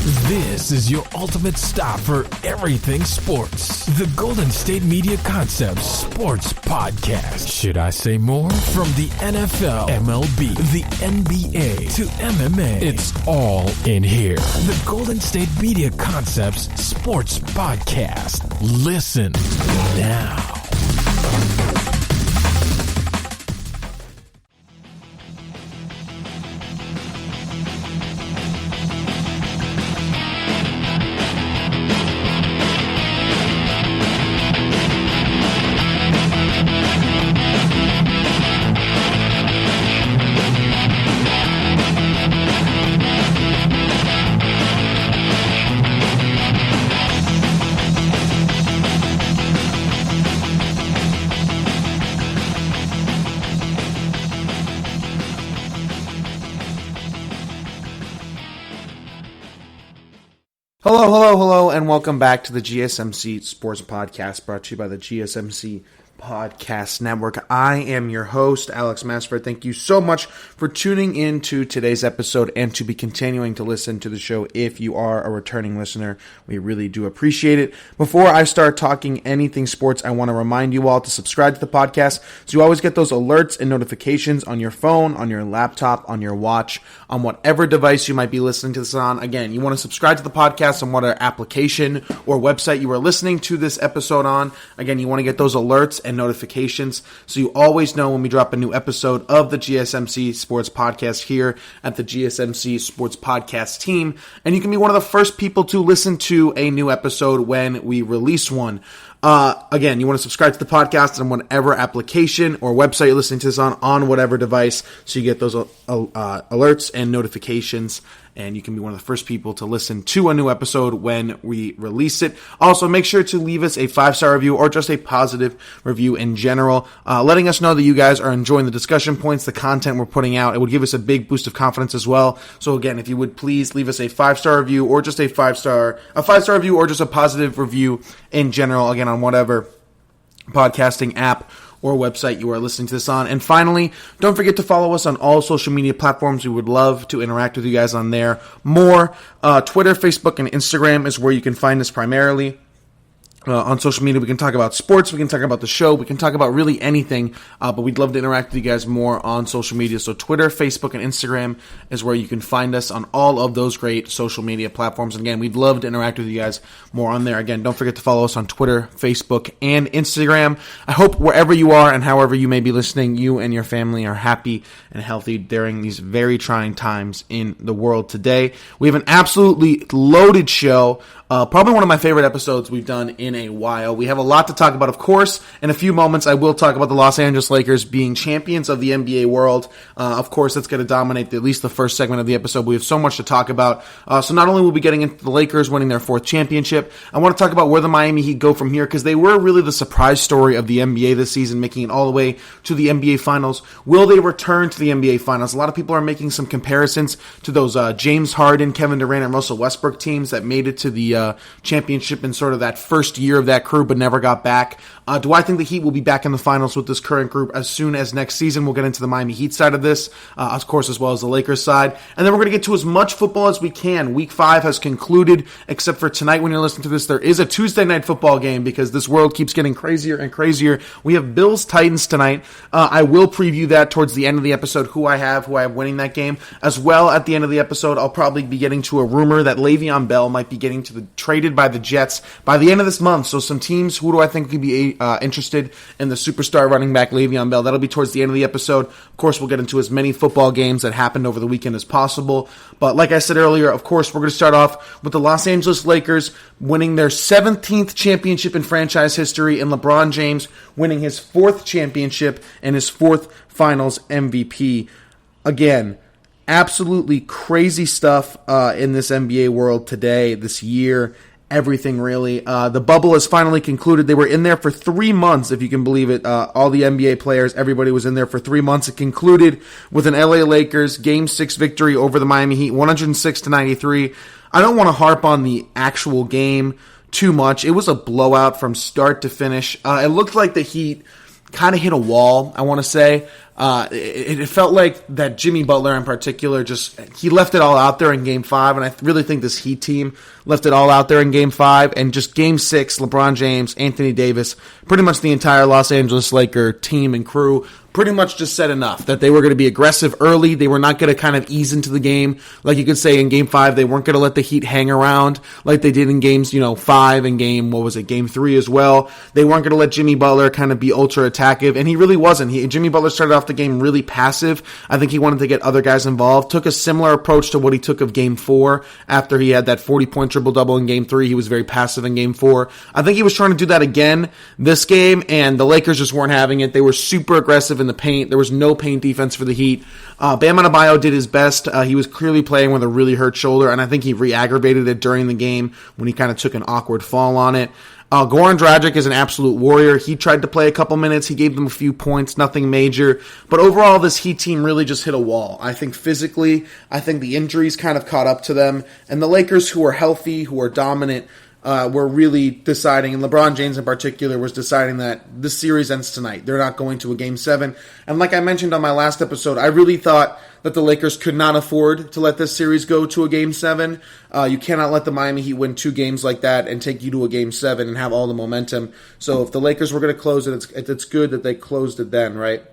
This is your ultimate stop for everything sports. The Golden State Media Concepts Sports Podcast. Should I say more? From the NFL, MLB, the NBA to MMA, it's all in here. The Golden State Media Concepts Sports Podcast. Listen now. Hello, and welcome back to the GSMC Sports Podcast, brought to you by the GSMC Podcast Network. I am your host, Alex Masford. Thank you so much for tuning in to today's episode and to be continuing to listen to the show if you are a returning listener. We really do appreciate it. Before I start talking anything sports, I want to remind you all to subscribe to the podcast so you always get those alerts and notifications on your phone, on your laptop, on your watch, on whatever device you might be listening to this on. Again, you want to subscribe to the podcast on whatever application or website you are listening to this episode on. Again, you want to get those alerts and notifications so you always know when we drop a new episode of the GSMC Sports Podcast here at the GSMC Sports Podcast team. And you can be one of the first people to listen to a new episode when we release one. Again, you want to subscribe to the podcast on whatever application or website you're listening to this on whatever device, so you get those alerts and notifications, and you can be one of the first people to listen to a new episode when we release it. Also, make sure to leave us a 5-star review or just a positive review in general, letting us know that you guys are enjoying the discussion points, the content we're putting out. It would give us a big boost of confidence as well. So again, if you would please leave us a 5-star review or just a 5-star review or just a positive review in general, again, on whatever podcasting app or website you are listening to this on. And finally, don't forget to follow us on all social media platforms. We would love to interact with you guys on there more. Twitter, Facebook, and Instagram is where you can find us primarily. On social media, we can talk about sports, we can talk about the show, we can talk about really anything, but we'd love to interact with you guys more on social media. So Twitter, Facebook, and Instagram is where you can find us on all of those great social media platforms. And again, we'd love to interact with you guys more on there. Again, don't forget to follow us on Twitter, Facebook, and Instagram. I hope wherever you are and however you may be listening, you and your family are happy and healthy during these very trying times in the world today. We have an absolutely loaded show. Probably one of my favorite episodes we've done in a while. We have a lot to talk about, of course. In a few moments, I will talk about the Los Angeles Lakers being champions of the NBA world. Of course, that's going to dominate at least the first segment of the episode. We have so much to talk about. So not only will we be getting into the Lakers winning their 4th championship, I want to talk about where the Miami Heat go from here, because they were really the surprise story of the NBA this season, making it all the way to the NBA Finals. Will they return to the NBA Finals? A lot of people are making some comparisons to those James Harden, Kevin Durant, and Russell Westbrook teams that made it to the championship in sort of that first year of that crew but never got back. Do I think the Heat will be back in the finals with this current group as soon as next season? We'll get into the Miami Heat side of this, of course, as well as the Lakers side. And then we're going to get to as much football as we can. Week 5 has concluded, except for tonight when you're listening to this. There is a Tuesday night football game because this world keeps getting crazier and crazier. We have Bills-Titans tonight. I will preview that towards the end of the episode, who I have winning that game. As well, at the end of the episode, I'll probably be getting to a rumor that Le'Veon Bell might be getting traded by the Jets by the end of this month. So some teams, who do I think could be interested in the superstar running back Le'Veon Bell? That'll be towards the end of the episode. Of course, we'll get into as many football games that happened over the weekend as possible. But like I said earlier, of course, we're going to start off with the Los Angeles Lakers winning their 17th championship in franchise history, and LeBron James winning his 4th championship and his 4th Finals MVP. Again, absolutely crazy stuff in this NBA world today, this year. Everything, really. The bubble has finally concluded. They were in there for 3 months, if you can believe it. All the NBA players, everybody was in there for 3 months. It concluded with an LA Lakers Game 6 victory over the Miami Heat, 106-93. I don't want to harp on the actual game too much. It was a blowout from start to finish. It looked like the Heat kind of hit a wall, I want to say. It felt like that Jimmy Butler in particular, he left it all out there in Game 5, and I really think this Heat team left it all out there in Game 5, and just Game 6, LeBron James, Anthony Davis, pretty much the entire Los Angeles Laker team and crew pretty much just said enough, that they were going to be aggressive early. They were not going to kind of ease into the game. Like you could say in Game 5, they weren't going to let the Heat hang around like they did in Games, 5 and Game 3 as well. They weren't going to let Jimmy Butler kind of be ultra attackive, and he really wasn't. Jimmy Butler started off the game really passive. I think he wanted to get other guys involved. Took a similar approach to what he took of Game 4 after he had that 40-point triple-double in Game 3. He was very passive in Game 4. I think he was trying to do that again this game, and the Lakers just weren't having it. They were super aggressive in the paint. There was no paint defense for the Heat. Bam Adebayo did his best. He was clearly playing with a really hurt shoulder, and I think he re-aggravated it during the game when he kind of took an awkward fall on it. Goran Dragic is an absolute warrior. He tried to play a couple minutes. He gave them a few points, nothing major. But overall, this Heat team really just hit a wall. I think physically, the injuries kind of caught up to them. And the Lakers, who are healthy, who are dominant, were really deciding, and LeBron James in particular was deciding that this series ends tonight. They're not going to a Game 7. And like I mentioned on my last episode, I really thought that the Lakers could not afford to let this series go to a Game 7. You cannot let the Miami Heat win 2 games like that and take you to a Game 7 and have all the momentum. So if the Lakers were going to close it, it's good that they closed it then, right?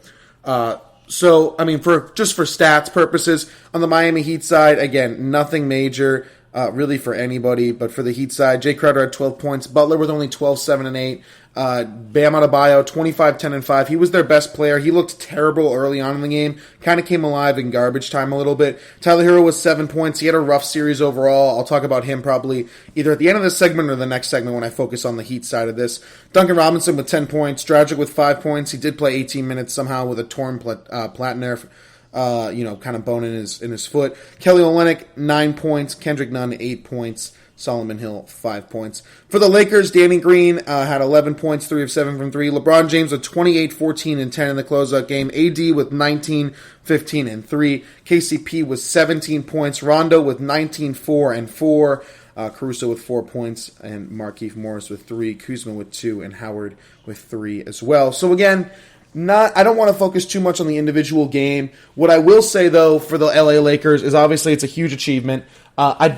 For stats purposes, on the Miami Heat side, again, nothing major. Really for anybody, but for the Heat side, Jay Crowder had 12 points, Butler with only 12, 7, and 8, Bam Adebayo, 25, 10, and 5. He was their best player. He looked terrible early on in the game, kind of came alive in garbage time a little bit. Tyler Hero was 7 points. He had a rough series overall. I'll talk about him probably either at the end of this segment or the next segment when I focus on the Heat side of this. Duncan Robinson with 10 points, Dragic with 5 points. He did play 18 minutes somehow with a torn plat nerve. Kind of bone in his foot. Kelly Olynyk, 9 points. Kendrick Nunn, 8 points. Solomon Hill, 5 points. For the Lakers, Danny Green had 11 points, 3 of 7 from 3. LeBron James with 28, 14, and 10 in the closeout game. AD with 19, 15, and 3. KCP with 17 points. Rondo with 19, 4, and 4. Caruso with 4 points, and Markieff Morris with 3. Kuzma with 2, and Howard with 3 as well. So again, I don't want to focus too much on the individual game. What I will say, though, for the LA Lakers is obviously it's a huge achievement. I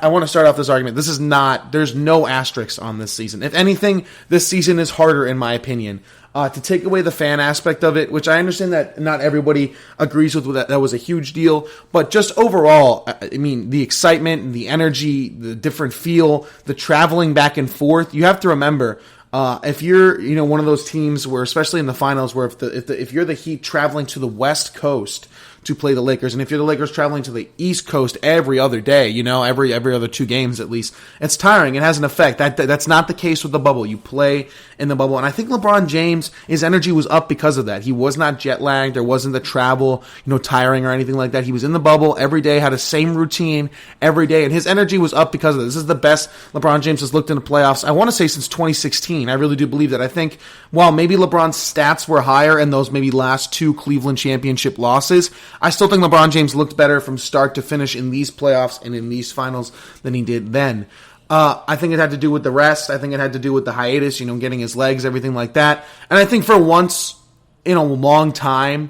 want to start off this argument. There's no asterisks on this season. If anything, this season is harder, in my opinion. To take away the fan aspect of it, which I understand that not everybody agrees with, that was a huge deal, but just overall, the excitement, the energy, the different feel, the traveling back and forth, you have to remember, if you're, one of those teams where, especially in the finals, where if you're the Heat traveling to the West Coast to play the Lakers, and if you're the Lakers traveling to the East Coast every other day, every other 2 games at least, it's tiring. It has an effect. That's not the case with the bubble. You play in the bubble, and I think LeBron James, his energy was up because of that. He was not jet lagged. There wasn't the travel, tiring or anything like that. He was in the bubble every day, had a same routine every day, and his energy was up because of it. This is the best LeBron James has looked in the playoffs, I want to say, since 2016. I really do believe that. I think while maybe LeBron's stats were higher in those maybe last 2 Cleveland championship losses, I still think LeBron James looked better from start to finish in these playoffs and in these finals than he did then. I think it had to do with the rest. I think it had to do with the hiatus, getting his legs, everything like that. And I think for once in a long time,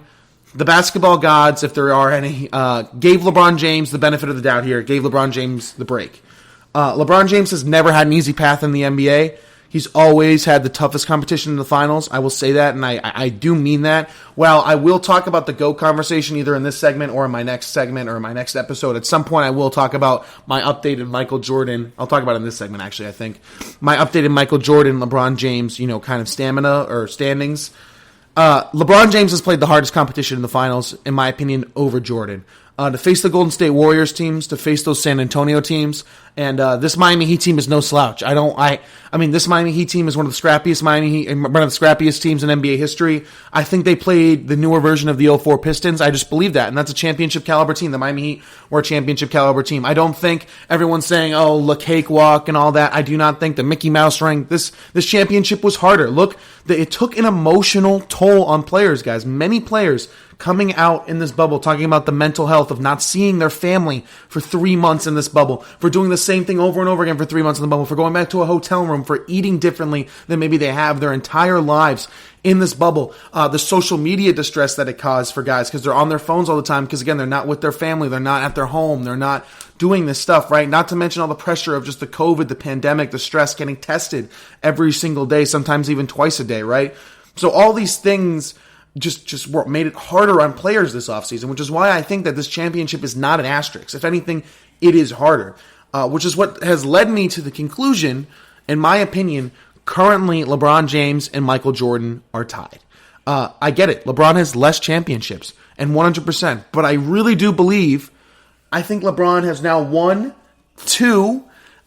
the basketball gods, if there are any, gave LeBron James the benefit of the doubt here, gave LeBron James the break. LeBron James has never had an easy path in the NBA. He's always had the toughest competition in the finals. I will say that, and I do mean that. While I will talk about the GOAT conversation either in this segment or in my next segment or in my next episode, at some point I will talk about my updated Michael Jordan. I'll talk about it in this segment, actually, I think. My updated Michael Jordan, LeBron James, kind of stamina or standings. LeBron James has played the hardest competition in the finals, in my opinion, over Jordan. To face the Golden State Warriors teams, to face those San Antonio teams, and this Miami Heat team is no slouch. This Miami Heat team is one of the scrappiest teams in NBA history. I think they played the newer version of the 04 Pistons. I just believe that, and that's a championship caliber team. The Miami Heat were a championship caliber team. I don't think everyone's saying, "Oh, the cakewalk" and all that. I do not think the Mickey Mouse ring. This championship was harder. Look, it took an emotional toll on players, guys. Many players coming out in this bubble talking about the mental health of not seeing their family for 3 months in this bubble, for doing the same thing over and over again for 3 months in the bubble, for going back to a hotel room, for eating differently than maybe they have their entire lives in this bubble. The social media distress that it caused for guys because they're on their phones all the time because, again, they're not with their family. They're not at their home. They're not doing this stuff, right? Not to mention all the pressure of just the COVID, the pandemic, the stress, getting tested every single day, sometimes even twice a day, right? So all these things just made it harder on players this offseason, which is why I think that this championship is not an asterisk. If anything, it is harder, which is what has led me to the conclusion, in my opinion, currently LeBron James and Michael Jordan are tied. I get it. LeBron has less championships, and 100%, but I really do believe, I think LeBron has now won 2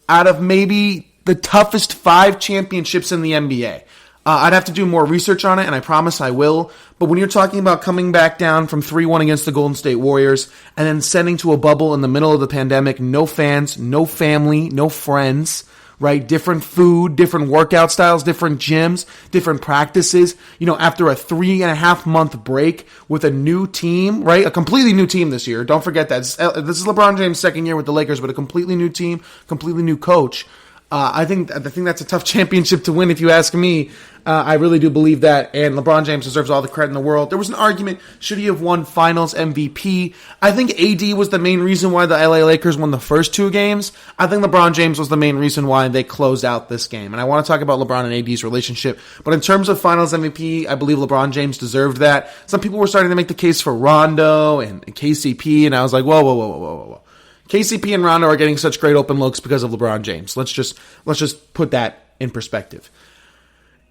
out of maybe the toughest 5 championships in the NBA. I'd have to do more research on it, and I promise I will. But when you're talking about coming back down from 3-1 against the Golden State Warriors and then sending to a bubble in the middle of the pandemic, no fans, no family, no friends, right? Different food, different workout styles, different gyms, different practices. After a 3.5-month break with a new team, right? A completely new team this year. Don't forget that. This is LeBron James' second year with the Lakers, but a completely new team, completely new coach. I think that's a tough championship to win, if you ask me. I really do believe that, and LeBron James deserves all the credit in the world. There was an argument, should he have won Finals MVP? I think AD was the main reason why the LA Lakers won the first 2 games. I think LeBron James was the main reason why they closed out this game, and I want to talk about LeBron and AD's relationship. But in terms of Finals MVP, I believe LeBron James deserved that. Some people were starting to make the case for Rondo and KCP, and I was like, whoa. KCP and Rondo are getting such great open looks because of LeBron James. Let's just put that in perspective.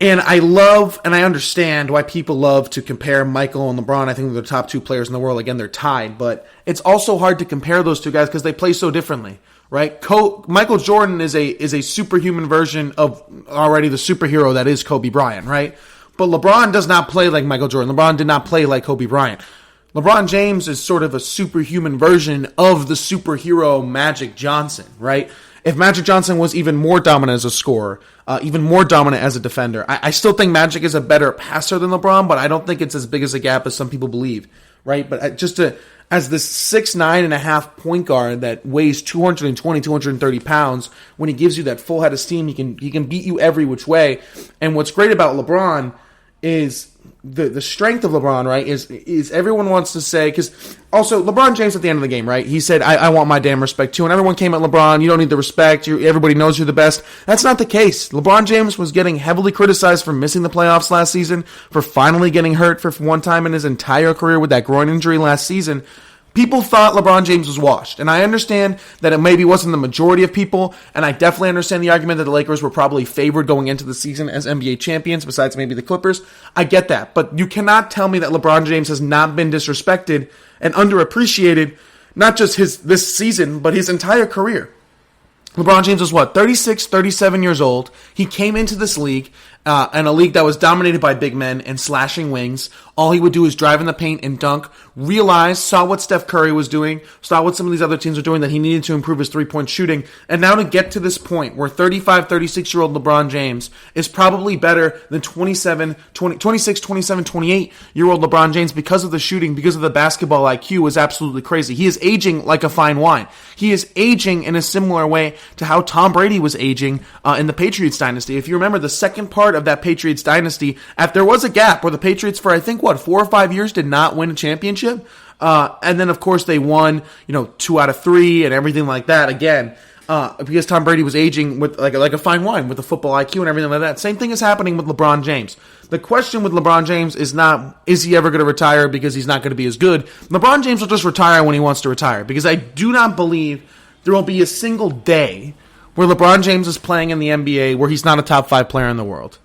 And I love and I understand why people love to compare Michael and LeBron. I think they're the top 2 players in the world. Again, they're tied, but it's also hard to compare those 2 guys because they play so differently, right? Michael Jordan is a superhuman version of already the superhero that is Kobe Bryant, right? But LeBron does not play like Michael Jordan. LeBron did not play like Kobe Bryant. LeBron James is sort of a superhuman version of the superhero Magic Johnson, right? If Magic Johnson was even more dominant as a scorer, even more dominant as a defender, I still think Magic is a better passer than LeBron, but I don't think it's as big as a gap as some people believe, right? But as this 6'9.5" point guard that weighs 220, 230 pounds, when he gives you that full head of steam, he can beat you every which way. And what's great about LeBron is the strength of LeBron, right, is everyone wants to say, because also LeBron James at the end of the game, right, he said, I want my damn respect too, and everyone came at LeBron, you don't need the respect, everybody knows you're the best. That's not the case. LeBron James was getting heavily criticized for missing the playoffs last season, for finally getting hurt for one time in his entire career with that groin injury last season. People thought LeBron James was washed, and I understand that it maybe wasn't the majority of people, and I definitely understand the argument that the Lakers were probably favored going into the season as NBA champions, besides maybe the Clippers. I get that, but you cannot tell me that LeBron James has not been disrespected and underappreciated, not just this season, but his entire career. LeBron James was 36, 37 years old. He came into this league, and a league that was dominated by big men and slashing wings. All he would do is drive in the paint and dunk, saw what Steph Curry was doing, saw what some of these other teams were doing, that he needed to improve his three-point shooting. And now to get to this point where 35, 36-year-old LeBron James is probably better than 26, 27, 28-year-old LeBron James because of the shooting, because of the basketball IQ, is absolutely crazy. He is aging like a fine wine. He is aging in a similar way to how Tom Brady was aging in the Patriots dynasty. If you remember the second part of that Patriots dynasty, there was a gap where the Patriots for 4 or 5 years did not win a championship. And then of course they won, 2 out of 3 and everything like that again. Because Tom Brady was aging with like a fine wine with the football IQ and everything like that. Same thing is happening with LeBron James. The question with LeBron James is not, is he ever going to retire because he's not going to be as good? LeBron James will just retire when he wants to retire, because I do not believe there will be a single day where LeBron James is playing in the NBA where he's not a top 5 player in the world.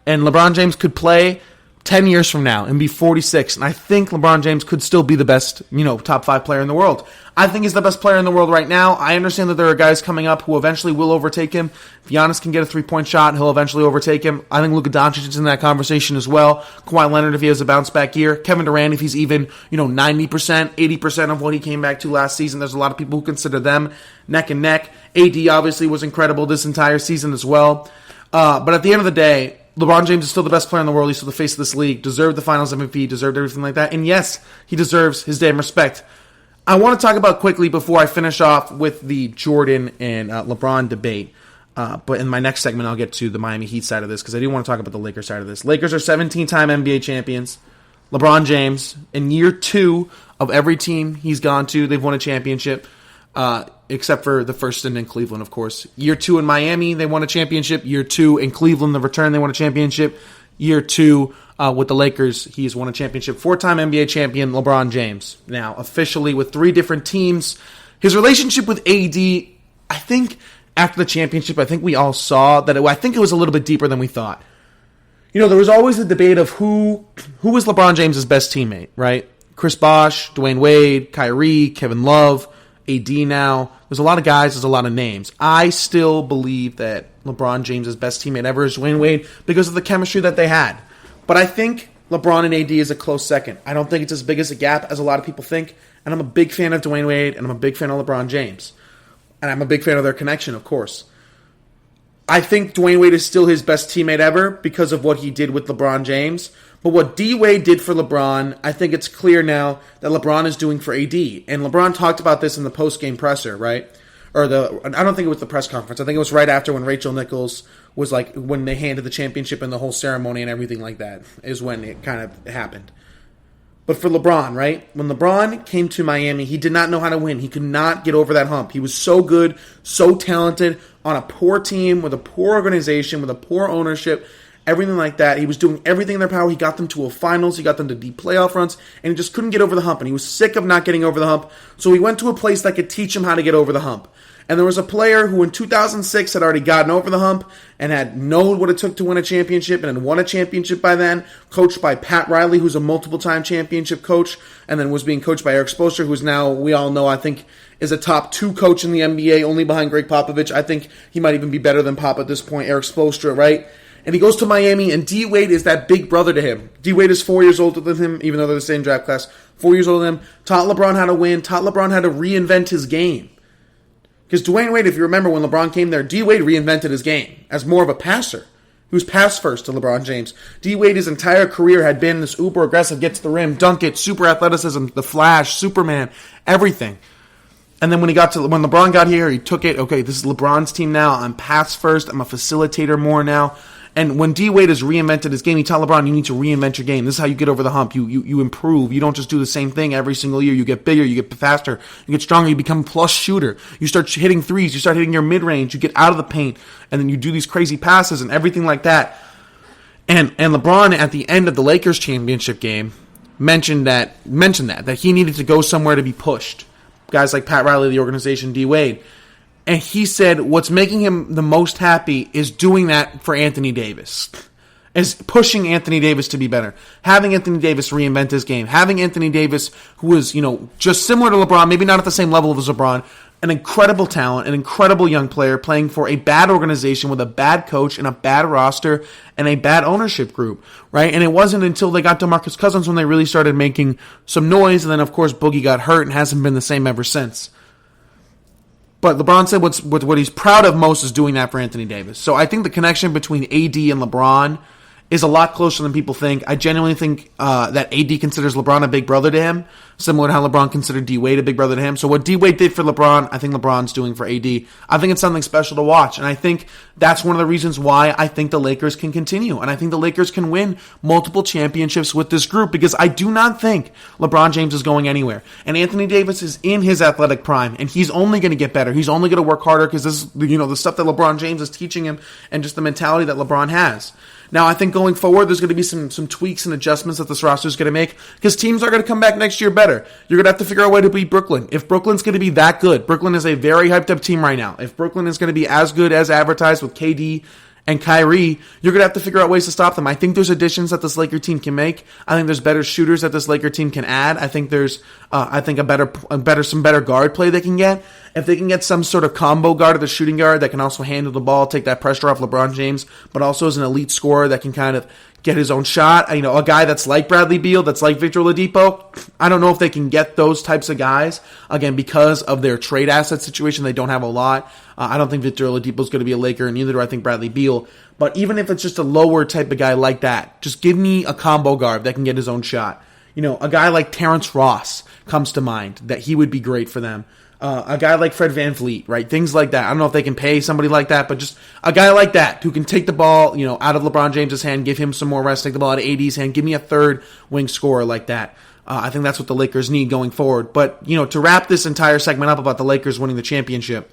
And LeBron James could play 10 years from now and be 46, and I think LeBron James could still be the best, top 5 player in the world. I think he's the best player in the world right now. I understand that there are guys coming up who eventually will overtake him. If Giannis can get a 3-point shot, he'll eventually overtake him. I think Luka Doncic is in that conversation as well. Kawhi Leonard, if he has a bounce-back year. Kevin Durant, if he's even, 90%, 80% of what he came back to last season. There's a lot of people who consider them neck and neck. AD obviously was incredible this entire season as well. But at the end of the day, LeBron James is still the best player in the world. He's still the face of this league. Deserved the Finals MVP. Deserved everything like that. And yes, he deserves his damn respect. I want to talk about quickly before I finish off with the Jordan and LeBron debate. But in my next segment, I'll get to the Miami Heat side of this because I do want to talk about the Lakers side of this. Lakers are 17-time NBA champions. LeBron James, in year 2 of every team he's gone to, they've won a championship, except for the first stint in Cleveland, of course. Year 2 in Miami, they won a championship. Year 2 in Cleveland, the return, they won a championship. Year 2 with the Lakers, he's won a championship. 4-time NBA champion, LeBron James. Now, officially with 3 different teams. His relationship with AD, I think after the championship, I think we all saw that I think it was a little bit deeper than we thought. You know, there was always a debate of who was LeBron James' best teammate, right? Chris Bosh, Dwayne Wade, Kyrie, Kevin Love, AD now. There's a lot of guys, there's a lot of names. I still believe that LeBron James' best teammate ever is Dwayne Wade because of the chemistry that they had. But I think LeBron and AD is a close second. I don't think it's as big as a gap as a lot of people think. And I'm a big fan of Dwayne Wade, and I'm a big fan of LeBron James. And I'm a big fan of their connection, of course. I think Dwayne Wade is still his best teammate ever because of what he did with LeBron James. But what D-Wade did for LeBron, I think it's clear now that LeBron is doing for AD. And LeBron talked about this in the post-game presser, right? I don't think it was the press conference. I think it was right after when Rachel Nichols was like, when they handed the championship and the whole ceremony and everything like that is when it kind of happened. But for LeBron, right? When LeBron came to Miami, he did not know how to win. He could not get over that hump. He was so good, so talented, on a poor team, with a poor organization, with a poor ownership, everything like that. He was doing everything in their power. He got them to a finals. He got them to deep playoff runs, and he just couldn't get over the hump. And he was sick of not getting over the hump. So he went to a place that could teach him how to get over the hump. And there was a player who in 2006 had already gotten over the hump and had known what it took to win a championship and had won a championship by then, coached by Pat Riley, who's a multiple-time championship coach, and then was being coached by Eric Spoelstra, who's now, we all know, I think, is a top 2 coach in the NBA, only behind Greg Popovich. I think he might even be better than Pop at this point, Eric Spoelstra, right? And he goes to Miami, and D-Wade is that big brother to him. D-Wade is 4 years older than him, even though they're the same draft class. 4 years older than him. Taught LeBron how to win. Taught LeBron how to reinvent his game. Because Dwayne Wade, if you remember when LeBron came there, D-Wade reinvented his game as more of a passer. He was pass first to LeBron James. D-Wade, his entire career had been this uber aggressive, get to the rim, dunk it, super athleticism, the Flash, Superman, everything. And then when LeBron got here, he took it. Okay, this is LeBron's team now. I'm pass first. I'm a facilitator more now. And when D-Wade has reinvented his game, he told LeBron, you need to reinvent your game. This is how you get over the hump. You improve. You don't just do the same thing every single year. You get bigger. You get faster. You get stronger. You become a plus shooter. You start hitting threes. You start hitting your mid-range. You get out of the paint. And then you do these crazy passes and everything like that. And LeBron, at the end of the Lakers championship game, mentioned that he needed to go somewhere to be pushed. Guys like Pat Riley, the organization, D-Wade. And he said what's making him the most happy is doing that for Anthony Davis. Is pushing Anthony Davis to be better. Having Anthony Davis reinvent his game. Having Anthony Davis, who is, just similar to LeBron, maybe not at the same level as LeBron, an incredible talent, an incredible young player playing for a bad organization with a bad coach and a bad roster and a bad ownership group, right? And it wasn't until they got DeMarcus Cousins when they really started making some noise. And then, of course, Boogie got hurt and hasn't been the same ever since. But LeBron said what he's proud of most is doing that for Anthony Davis. So I think the connection between AD and LeBron is a lot closer than people think. I genuinely think that AD considers LeBron a big brother to him, similar to how LeBron considered D-Wade a big brother to him. So what D-Wade did for LeBron, I think LeBron's doing for AD. I think it's something special to watch, and I think that's one of the reasons why I think the Lakers can continue, and I think the Lakers can win multiple championships with this group, because I do not think LeBron James is going anywhere. And Anthony Davis is in his athletic prime, and he's only going to get better. He's only going to work harder because this is, the stuff that LeBron James is teaching him and just the mentality that LeBron has. Now, I think going forward, there's going to be some tweaks and adjustments that this roster is going to make, because teams are going to come back next year better. You're going to have to figure out a way to beat Brooklyn. If Brooklyn's going to be that good, Brooklyn is a very hyped up team right now. If Brooklyn is going to be as good as advertised with KD and Kyrie, you're going to have to figure out ways to stop them. I think there's additions that this Laker team can make. I think there's better shooters that this Laker team can add. I think there's, some better guard play they can get. If they can get some sort of combo guard or the shooting guard that can also handle the ball, take that pressure off LeBron James, but also is an elite scorer that can kind of get his own shot. A guy that's like Bradley Beal, that's like Victor Oladipo. I don't know if they can get those types of guys. Again, because of their trade asset situation, they don't have a lot. I don't think Victor Oladipo is going to be a Laker, and neither do I think Bradley Beal. But even if it's just a lower type of guy like that, just give me a combo guard that can get his own shot. A guy like Terrence Ross comes to mind that he would be great for them. A guy like Fred VanVleet, right? Things like that. I don't know if they can pay somebody like that, but just a guy like that who can take the ball, out of LeBron James's hand, give him some more rest, take the ball out of AD's hand, give me a third wing scorer like that. I think that's what the Lakers need going forward. But, to wrap this entire segment up about the Lakers winning the championship,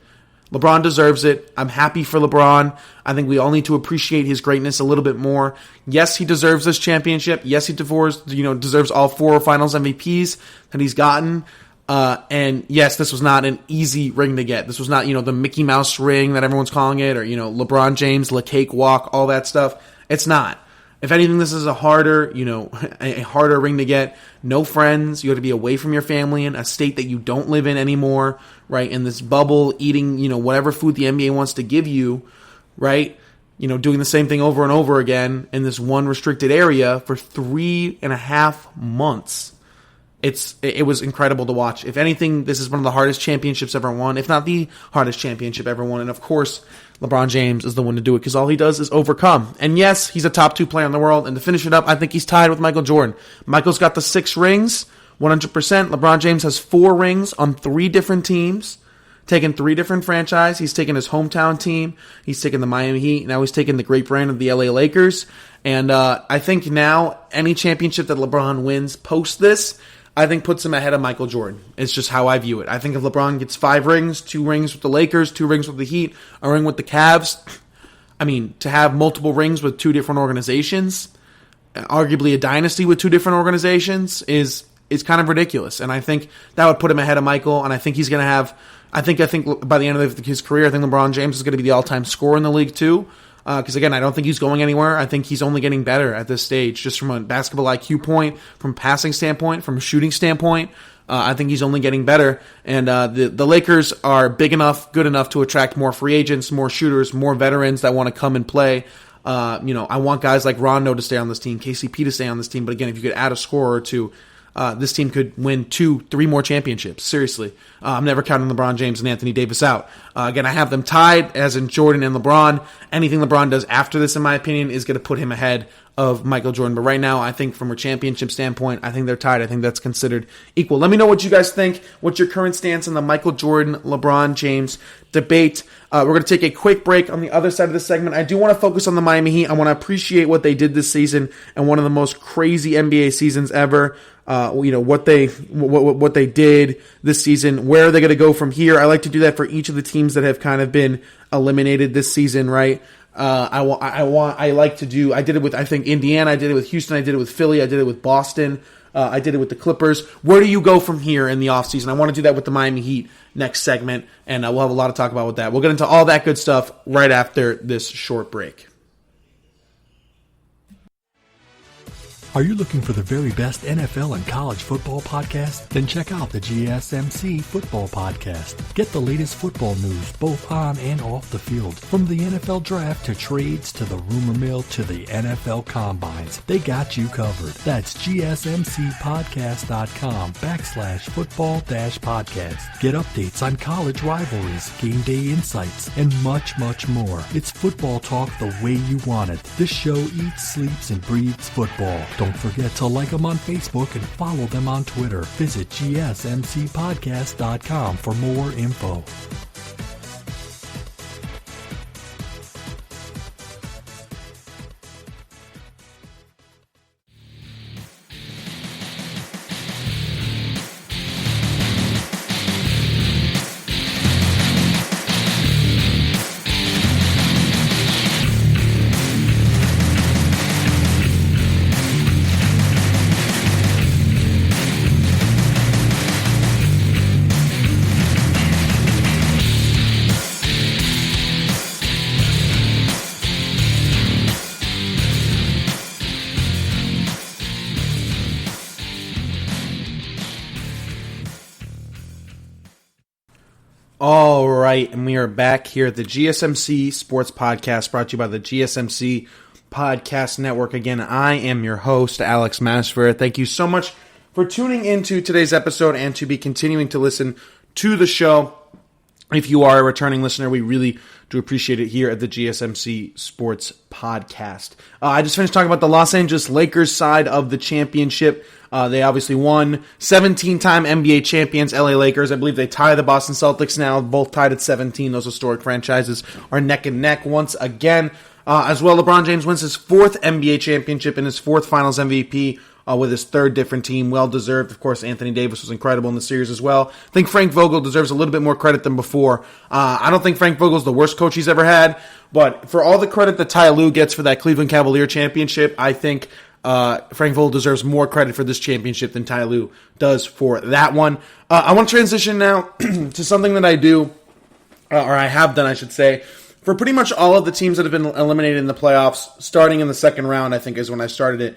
LeBron deserves it. I'm happy for LeBron. I think we all need to appreciate his greatness a little bit more. Yes, he deserves this championship. Yes, he deserves all 4 Finals MVPs that he's gotten. And yes, this was not an easy ring to get. This was not, the Mickey Mouse ring that everyone's calling it, or, LeBron James, Le Cakewalk, all that stuff. It's not. If anything, this is a harder, a harder ring to get. No friends. You have to be away from your family in a state that you don't live in anymore, right? In this bubble, eating, whatever food the NBA wants to give you, right? Doing the same thing over and over again in this one restricted area for 3.5 months. It was incredible to watch. If anything, this is one of the hardest championships ever won, if not the hardest championship ever won. And of course, LeBron James is the one to do it because all he does is overcome. And yes, he's a top 2 player in the world. And to finish it up, I think he's tied with Michael Jordan. Michael's got the 6 rings, 100%. LeBron James has 4 rings on 3 different teams, taken 3 different franchises. He's taken his hometown team. He's taken the Miami Heat. Now he's taken the great brand of the LA Lakers. And I think now any championship that LeBron wins post this, I think puts him ahead of Michael Jordan. It's just how I view it. I think if LeBron gets 5 rings, 2 rings with the Lakers, 2 rings with the Heat, a ring with the Cavs, to have multiple rings with 2 different organizations, arguably a dynasty with 2 different organizations, is kind of ridiculous. And I think that would put him ahead of Michael, and I think he's going to have, I think by the end of his career, I think LeBron James is going to be the all-time scorer in the league too. Because, again, I don't think he's going anywhere. I think he's only getting better at this stage, just from a basketball IQ point, from passing standpoint, from a shooting standpoint. I think he's only getting better. And the Lakers are big enough, good enough to attract more free agents, more shooters, more veterans that want to come and play. I want guys like Rondo to stay on this team, KCP to stay on this team. But, again, if you could add a scorer or 2, this team could win 2, 3 more championships. Seriously. I'm never counting LeBron James and Anthony Davis out. Again, I have them tied, as in Jordan and LeBron. Anything LeBron does after this, in my opinion, is going to put him ahead of Michael Jordan. But right now, I think from a championship standpoint, I think they're tied. I think that's considered equal. Let me know what you guys think. What's your current stance on the Michael Jordan, LeBron James debate? We're going to take a quick break. On the other side of the segment, I do want to focus on the Miami Heat. I want to appreciate what they did this season and one of the most crazy NBA seasons ever. What they did this season. Where are they going to go from here? I like to do that for each of the teams that have kind of been eliminated this season, right? I did it with, I think, Indiana. I did it with Houston. I did it with Philly. I did it with Boston. I did it with the Clippers. Where do you go from here in the offseason? I want to do that with the Miami Heat next segment, and we'll have a lot to talk about with that. We'll get into all that good stuff right after this short break. Are you looking for the very best NFL and college football podcast? Then check out the GSMC Football Podcast. Get the latest football news both on and off the field. From the NFL Draft to trades to the rumor mill to the NFL Combines, they got you covered. That's GSMCpodcast.com/football-podcast. Get updates on college rivalries, game day insights, and much, much more. It's football talk the way you want it. This show eats, sleeps, and breathes football. Don't forget to like them on Facebook and follow them on Twitter. Visit GSMCpodcast.com for more info. All right, and we are back here at the GSMC Sports Podcast, brought to you by the GSMC Podcast Network. Again, I am your host, Alex Masfer. Thank you so much for tuning into today's episode and to be continuing to listen to the show. If you are a returning listener, we really do appreciate it here at the GSMC Sports Podcast. I just finished talking about the Los Angeles Lakers side of the championship. They obviously won. 17-time NBA champions, LA Lakers. I believe they tie the Boston Celtics now, both tied at 17. Those historic franchises are neck and neck once again. As well, LeBron James wins his 4th NBA championship and his 4th Finals MVP. With his 3rd different team. Well-deserved. Of course, Anthony Davis was incredible in the series as well. I think Frank Vogel deserves a little bit more credit than before. I don't think Frank Vogel's the worst coach he's ever had, but for all the credit that Ty Lue gets for that Cleveland Cavalier championship, I think Frank Vogel deserves more credit for this championship than Ty Lue does for that one. I want to transition now to something that I do, or I have done, I should say, for pretty much all of the teams that have been eliminated in the playoffs, starting in the second round, I think is when I started it.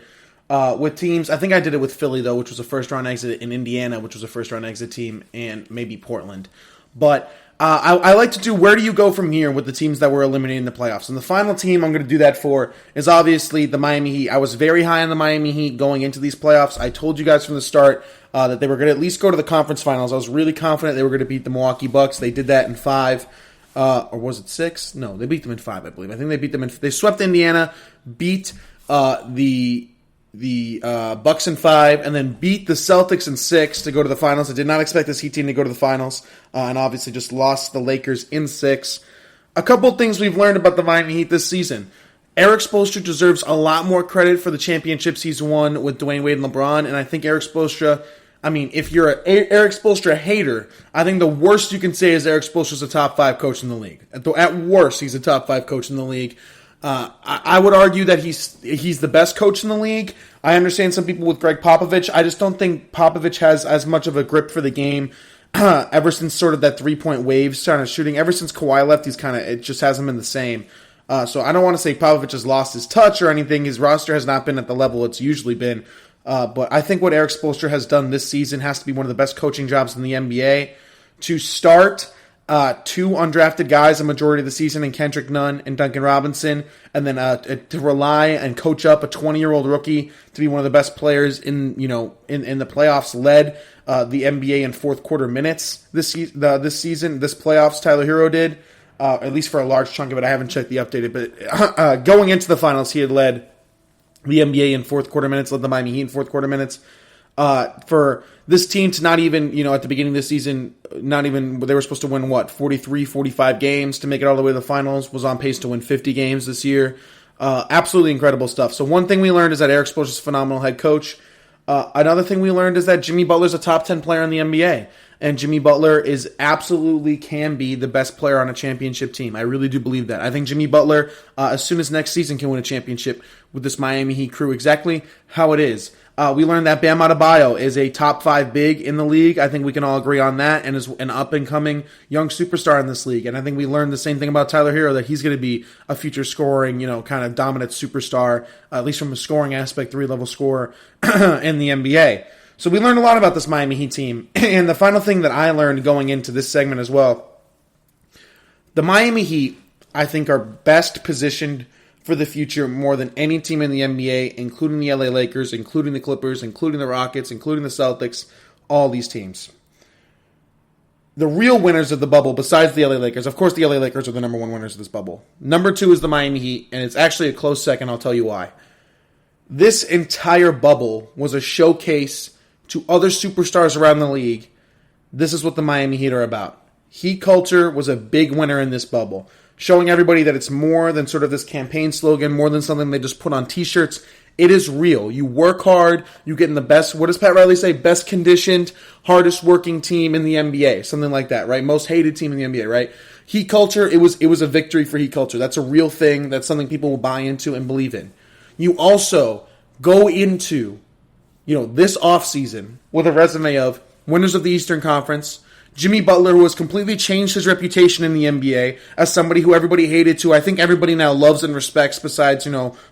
With teams, I think I did it with Philly, though, which was a first-round exit, in Indiana, which was a first-round exit team, and maybe Portland. But I like to do where do you go from here with the teams that were eliminated in the playoffs. And the final team I'm going to do that for is obviously the Miami Heat. I was very high on the Miami Heat going into these playoffs. I told you guys from the start that they were going to at least go to the conference finals. I was really confident they were going to beat the Milwaukee Bucks. They did that in 5. Or was it 6? No, they beat them in 5, I believe. I think they beat them they swept Indiana, beat the Bucks in 5, and then beat the Celtics in 6 to go to the finals. I did not expect this Heat team to go to the finals, and obviously just lost the Lakers in 6. A couple things we've learned about the Miami Heat this season. Eric Spoelstra deserves a lot more credit for the championships he's won with Dwayne Wade and LeBron, and I think Eric Spoelstra, if you're an Eric Spoelstra hater, I think the worst you can say is Eric Spoelstra's a top 5 coach in the league. At worst, he's a top 5 coach in the league. I would argue that he's the best coach in the league. I understand some people with Greg Popovich. I just don't think Popovich has as much of a grip for the game ever since sort of that 3-point wave started shooting. Ever since Kawhi left, it just hasn't been the same. So I don't want to say Popovich has lost his touch or anything. His roster has not been at the level it's usually been. But I think what Eric Spoelstra has done this season has to be one of the best coaching jobs in the NBA. To start 2 undrafted guys a majority of the season in Kendrick Nunn and Duncan Robinson, and then to rely and coach up a 20-year-old rookie to be one of the best players in the playoffs, led the NBA in fourth quarter minutes this season, this playoffs. Tyler Hero did, at least for a large chunk of it. I haven't checked the updated, but going into the finals, he had led the NBA in fourth quarter minutes, led the Miami Heat in fourth quarter minutes. For this team to not even, at the beginning of the season, they were supposed to win, 43, 45 games to make it all the way to the finals, was on pace to win 50 games this year. Absolutely incredible stuff. So one thing we learned is that Eric Spoelstra is a phenomenal head coach. Another thing we learned is that Jimmy Butler is a top 10 player in the NBA. And Jimmy Butler can be the best player on a championship team. I really do believe that. I think Jimmy Butler, as soon as next season, can win a championship with this Miami Heat crew. Exactly how it is. We learned that Bam Adebayo is a top 5 big in the league. I think we can all agree on that, and is an up-and-coming young superstar in this league. And I think we learned the same thing about Tyler Hero, that he's going to be a future scoring, kind of dominant superstar, at least from a scoring aspect, 3-level scorer in the NBA. So we learned a lot about this Miami Heat team. And the final thing that I learned going into this segment as well, the Miami Heat, I think, are best positioned for the future more than any team in the NBA, including the LA Lakers, including the Clippers, including the Rockets, including the Celtics, all these teams. The real winners of the bubble, besides the LA Lakers, of course the LA Lakers are the number 1 winners of this bubble. Number 2 is the Miami Heat, and it's actually a close second, I'll tell you why. This entire bubble was a showcase to other superstars around the league. This is what the Miami Heat are about. Heat culture was a big winner in this bubble, showing everybody that it's more than sort of this campaign slogan, more than something they just put on t-shirts. It is real. You work hard, you get in the best, what does Pat Riley say? Best conditioned, hardest working team in the NBA. Something like that, right? Most hated team in the NBA, right? Heat culture, it was a victory for Heat culture. That's a real thing. That's something people will buy into and believe in. You also go into, this offseason with a resume of winners of the Eastern Conference, Jimmy Butler, who has completely changed his reputation in the NBA as somebody who everybody hated to. I think everybody now loves and respects, besides,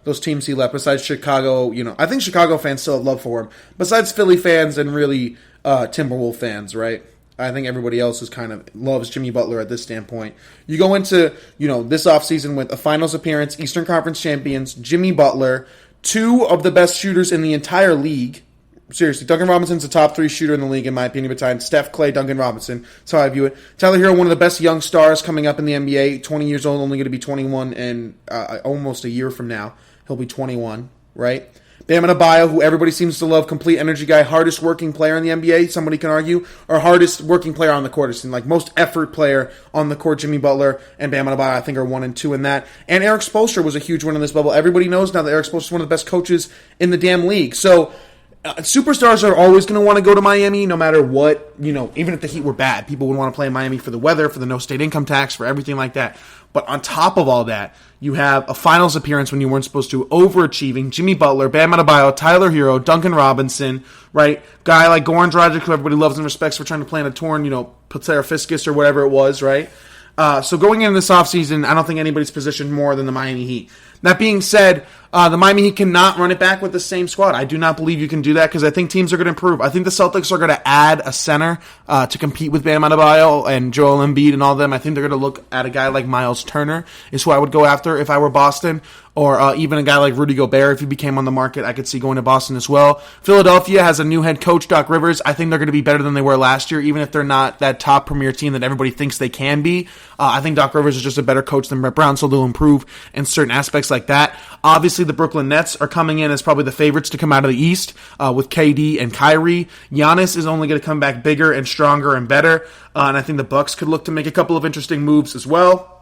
those teams he left, besides Chicago. I think Chicago fans still have love for him. Besides Philly fans and really Timberwolves fans, right? I think everybody else is kind of loves Jimmy Butler at this standpoint. You go into, this offseason with a finals appearance, Eastern Conference champions, Jimmy Butler, 2 of the best shooters in the entire league, Seriously, Duncan Robinson's a top 3 shooter in the league, in my opinion, behind Steph, Clay, Duncan Robinson. That's how I view it. Tyler Hero, one of the best young stars coming up in the NBA. 20 years old, only going to be 21 in almost a year from now. He'll be 21, right? Bam Adebayo, who everybody seems to love, complete energy guy, hardest working player in the NBA, somebody can argue, or hardest working player on the court. It's like most effort player on the court. Jimmy Butler and Bam Adebayo, I think, are 1 and 2 in that. And Eric Spoelstra was a huge one in this bubble. Everybody knows now that Eric Spoelstra is one of the best coaches in the damn league. So, superstars are always going to want to go to Miami no matter what, even if the Heat were bad. People would want to play in Miami for the weather, for the no state income tax, for everything like that. But on top of all that, you have a finals appearance when you weren't supposed to, overachieving Jimmy Butler, Bam Adebayo, Tyler Hero, Duncan Robinson, right? Guy like Goran Dragic, who everybody loves and respects for trying to play in a torn, patella fiscus or whatever it was, right? So going into this offseason, I don't think anybody's positioned more than the Miami Heat. That being said, the Miami Heat cannot run it back with the same squad. I do not believe you can do that because I think teams are going to improve. I think the Celtics are going to add a center to compete with Bam Adebayo and Joel Embiid and all of them. I think they're going to look at a guy like Miles Turner is who I would go after if I were Boston, or even a guy like Rudy Gobert. If he became on the market, I could see going to Boston as well. Philadelphia has a new head coach, Doc Rivers. I think they're going to be better than they were last year, even if they're not that top premier team that everybody thinks they can be. I think Doc Rivers is just a better coach than Brett Brown, so they'll improve in certain aspects like that. Obviously, the Brooklyn Nets are coming in as probably the favorites to come out of the East with KD and Kyrie. Giannis is only going to come back bigger and stronger and better, and I think the Bucks could look to make a couple of interesting moves as well.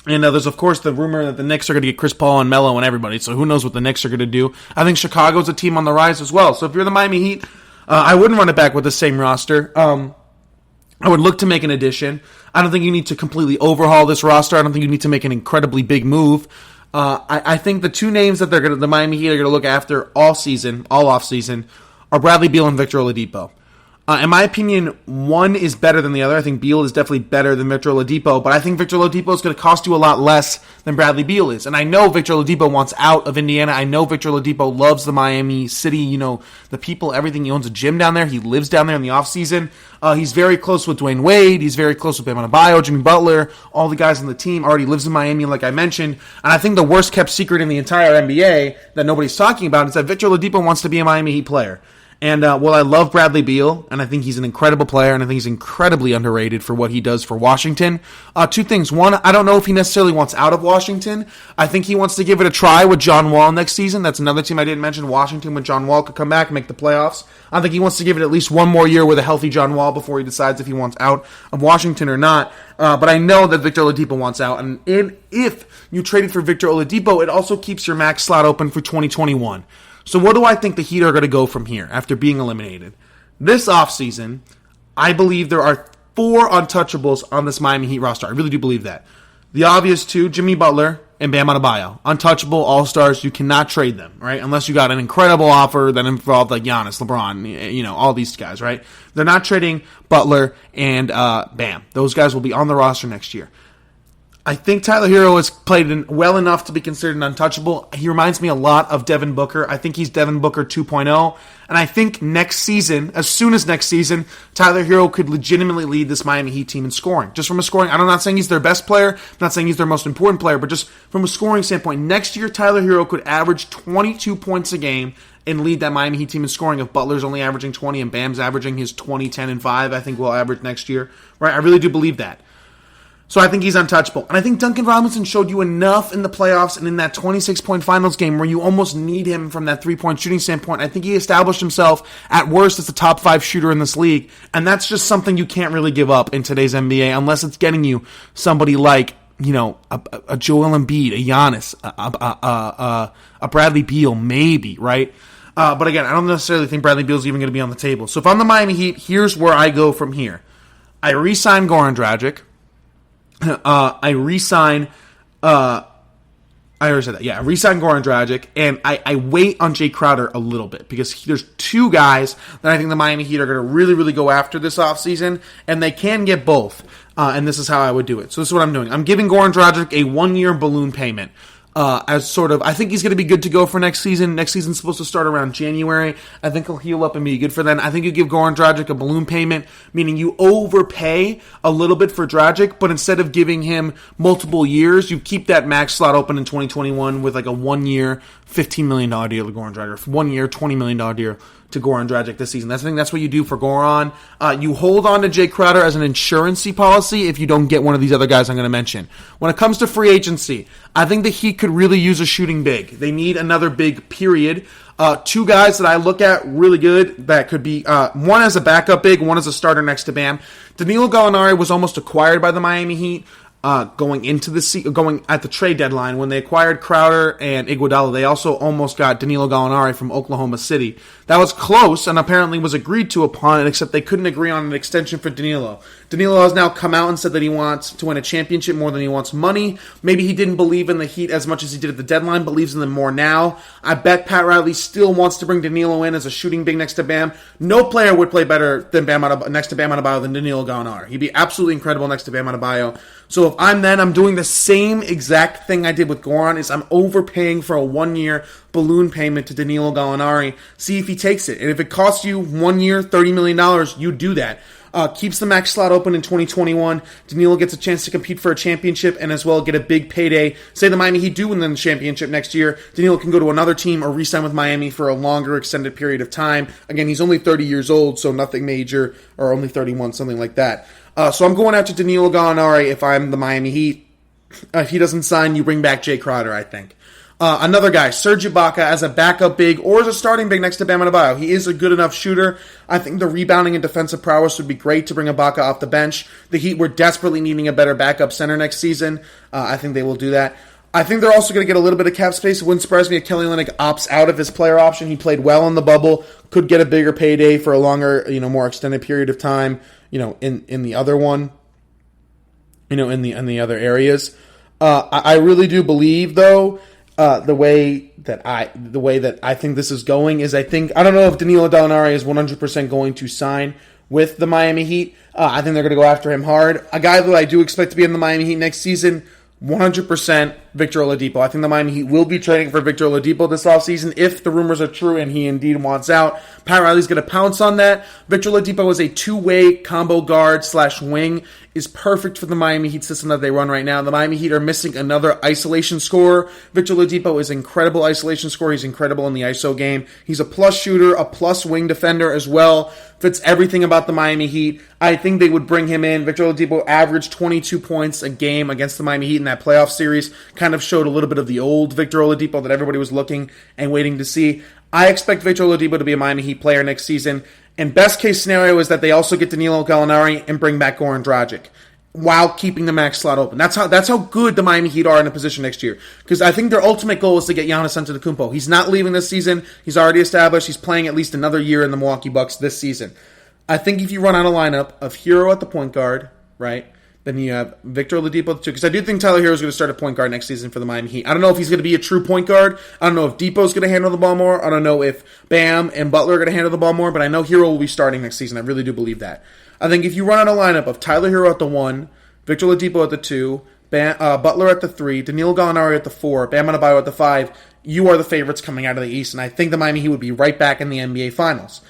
And there's, of course, the rumor that the Knicks are going to get Chris Paul and Melo and everybody, so who knows what the Knicks are going to do. I think Chicago's a team on the rise as well. So if you're the Miami Heat, I wouldn't run it back with the same roster. I would look to make an addition. I don't think you need to completely overhaul this roster. I don't think you need to make an incredibly big move. I think the two names that the Miami Heat are going to look after all off season, are Bradley Beal and Victor Oladipo. In my opinion, one is better than the other. I think Beal is definitely better than Victor Oladipo, but I think Victor Oladipo is going to cost you a lot less than Bradley Beal is. And I know Victor Oladipo wants out of Indiana. I know Victor Oladipo loves the Miami city, the people, everything. He owns a gym down there. He lives down there in the offseason. He's very close with Dwayne Wade. He's very close with Bam Adebayo, Jimmy Butler, all the guys on the team. Already lives in Miami, like I mentioned. And I think the worst kept secret in the entire NBA that nobody's talking about is that Victor Oladipo wants to be a Miami Heat player. And while I love Bradley Beal, and I think he's an incredible player, and I think he's incredibly underrated for what he does for Washington, two things. One, I don't know if he necessarily wants out of Washington. I think he wants to give it a try with John Wall next season. That's another team I didn't mention, Washington, when John Wall could come back and make the playoffs. I think he wants to give it at least one more year with a healthy John Wall before he decides if he wants out of Washington or not. But I know that Victor Oladipo wants out. And if you traded for Victor Oladipo, it also keeps your max slot open for 2021. So what do I think the Heat are going to go from here after being eliminated? This offseason, I believe there are 4 untouchables on this Miami Heat roster. I really do believe that. The obvious 2, Jimmy Butler and Bam Adebayo. Untouchable, all-stars, you cannot trade them, right? Unless you got an incredible offer that involved like Giannis, LeBron, all these guys, right? They're not trading Butler and Bam. Those guys will be on the roster next year. I think Tyler Hero has played well enough to be considered an untouchable. He reminds me a lot of Devin Booker. I think he's Devin Booker 2.0. And I think next season, as soon as next season, Tyler Hero could legitimately lead this Miami Heat team in scoring. Just from a scoring, I'm not saying he's their best player. I'm not saying he's their most important player. But just from a scoring standpoint, next year Tyler Hero could average 22 points a game and lead that Miami Heat team in scoring if Butler's only averaging 20 and Bam's averaging his 20, 10, and 5. I think will average next year. Right? I really do believe that. So I think he's untouchable. And I think Duncan Robinson showed you enough in the playoffs and in that 26-point finals game where you almost need him from that three-point shooting standpoint. I think he established himself at worst as the top 5 shooter in this league. And that's just something you can't really give up in today's NBA unless it's getting you somebody like, a Joel Embiid, a Giannis, a Bradley Beal, maybe, right? But again, I don't necessarily think Bradley Beal's even going to be on the table. So if I'm the Miami Heat, here's where I go from here. I re-sign Goran Dragic. I re-sign Goran Dragic, and I wait on Jay Crowder a little bit because there's 2 guys that I think the Miami Heat are going to really, really go after this offseason, and they can get both, and this is how I would do it. So this is what I'm doing. I'm giving Goran Dragic a 1-year balloon payment. As sort of, I think he's going to be good to go for next season. Next season's supposed to start around January. I think he'll heal up and be good for then. I think you give Goran Dragic a balloon payment, meaning you overpay a little bit for Dragic, but instead of giving him multiple years, you keep that max slot open in 2021 with like a 1-year, $15 million deal to Goran Dragic, 1 year, $20 million deal to Goran Dragic this season. I think that's what you do for Goran. You hold on to Jay Crowder as an insurancy policy if you don't get one of these other guys I'm going to mention. When it comes to free agency, I think the Heat could really use a shooting big. They need another big, period. Two guys that I look at really good that could be one as a backup big, one as a starter next to Bam. Danilo Gallinari was almost acquired by the Miami Heat. Going at the trade deadline when they acquired Crowder and Iguodala, they also almost got Danilo Gallinari from Oklahoma City. That was close and apparently was agreed to upon, except they couldn't agree on an extension for Danilo. Danilo has now come out and said that he wants to win a championship more than he wants money. Maybe he didn't believe in the Heat as much as he did at the deadline, believes in them more now. I bet Pat Riley still wants to bring Danilo in as a shooting big next to Bam. No player would play better than next to Bam Adebayo than Danilo Gallinari. He'd be absolutely incredible next to Bam Adebayo. So if I'm doing the same exact thing I did with Goran, is I'm overpaying for a 1-year balloon payment to Danilo Gallinari. See if he takes it. And if it costs you 1 year, $30 million, you do that. Keeps the max slot open in 2021. Danilo gets a chance to compete for a championship and as well get a big payday. Say the Miami Heat do win the championship next year, Danilo can go to another team or re-sign with Miami for a longer extended period of time. Again, he's only 30 years old, so nothing major, or only 31, something like that. So I'm going after Danilo Gallinari if I'm the Miami Heat. If he doesn't sign, you bring back Jay Crowder, I think. Another guy, Serge Ibaka, as a backup big or as a starting big next to Bam Adebayo. He is a good enough shooter. I think the rebounding and defensive prowess would be great to bring Ibaka off the bench. The Heat were desperately needing a better backup center next season. I think they will do that. I think they're also going to get a little bit of cap space. It wouldn't surprise me if Kelly Olynyk opts out of his player option. He played well in the bubble, could get a bigger payday for a longer, more extended period of time, in the other one, in the other areas. I really do believe, though, the way that I think this is going is I don't know if Danilo Gallinari is 100% going to sign with the Miami Heat. I think they're going to go after him hard. A guy that I do expect to be in the Miami Heat next season, 100% Victor Oladipo. I think the Miami Heat will be trading for Victor Oladipo this offseason if the rumors are true and he indeed wants out. Pat Riley's going to pounce on that. Victor Oladipo is a two-way combo guard / wing, is perfect for the Miami Heat system that they run right now. The Miami Heat are missing another isolation scorer. Victor Oladipo is an incredible isolation scorer. He's incredible in the ISO game. He's a plus shooter, a plus wing defender as well. Fits everything about the Miami Heat. I think they would bring him in. Victor Oladipo averaged 22 points a game against the Miami Heat in that playoff series. Kind of showed a little bit of the old Victor Oladipo that everybody was looking and waiting to see. I expect Victor Oladipo to be a Miami Heat player next season. And best case scenario is that they also get Danilo Gallinari and bring back Goran Dragic while keeping the max slot open. That's how good the Miami Heat are in a position next year. Because I think their ultimate goal is to get Giannis Antetokounmpo. He's not leaving this season. He's already established. He's playing at least another year in the Milwaukee Bucks this season. I think if you run out a lineup of Hero at the point guard, right, then you have Victor Oladipo at the 2. Because I do think Tyler Hero is going to start at point guard next season for the Miami Heat. I don't know if he's going to be a true point guard. I don't know if Depot's going to handle the ball more. I don't know if Bam and Butler are going to handle the ball more. But I know Hero will be starting next season. I really do believe that. I think if you run out a lineup of Tyler Hero at the 1, Victor Oladipo at the 2, Butler at the 3, Danilo Gallinari at the 4, Bam Adebayo at the 5, you are the favorites coming out of the East. And I think the Miami Heat would be right back in the NBA Finals.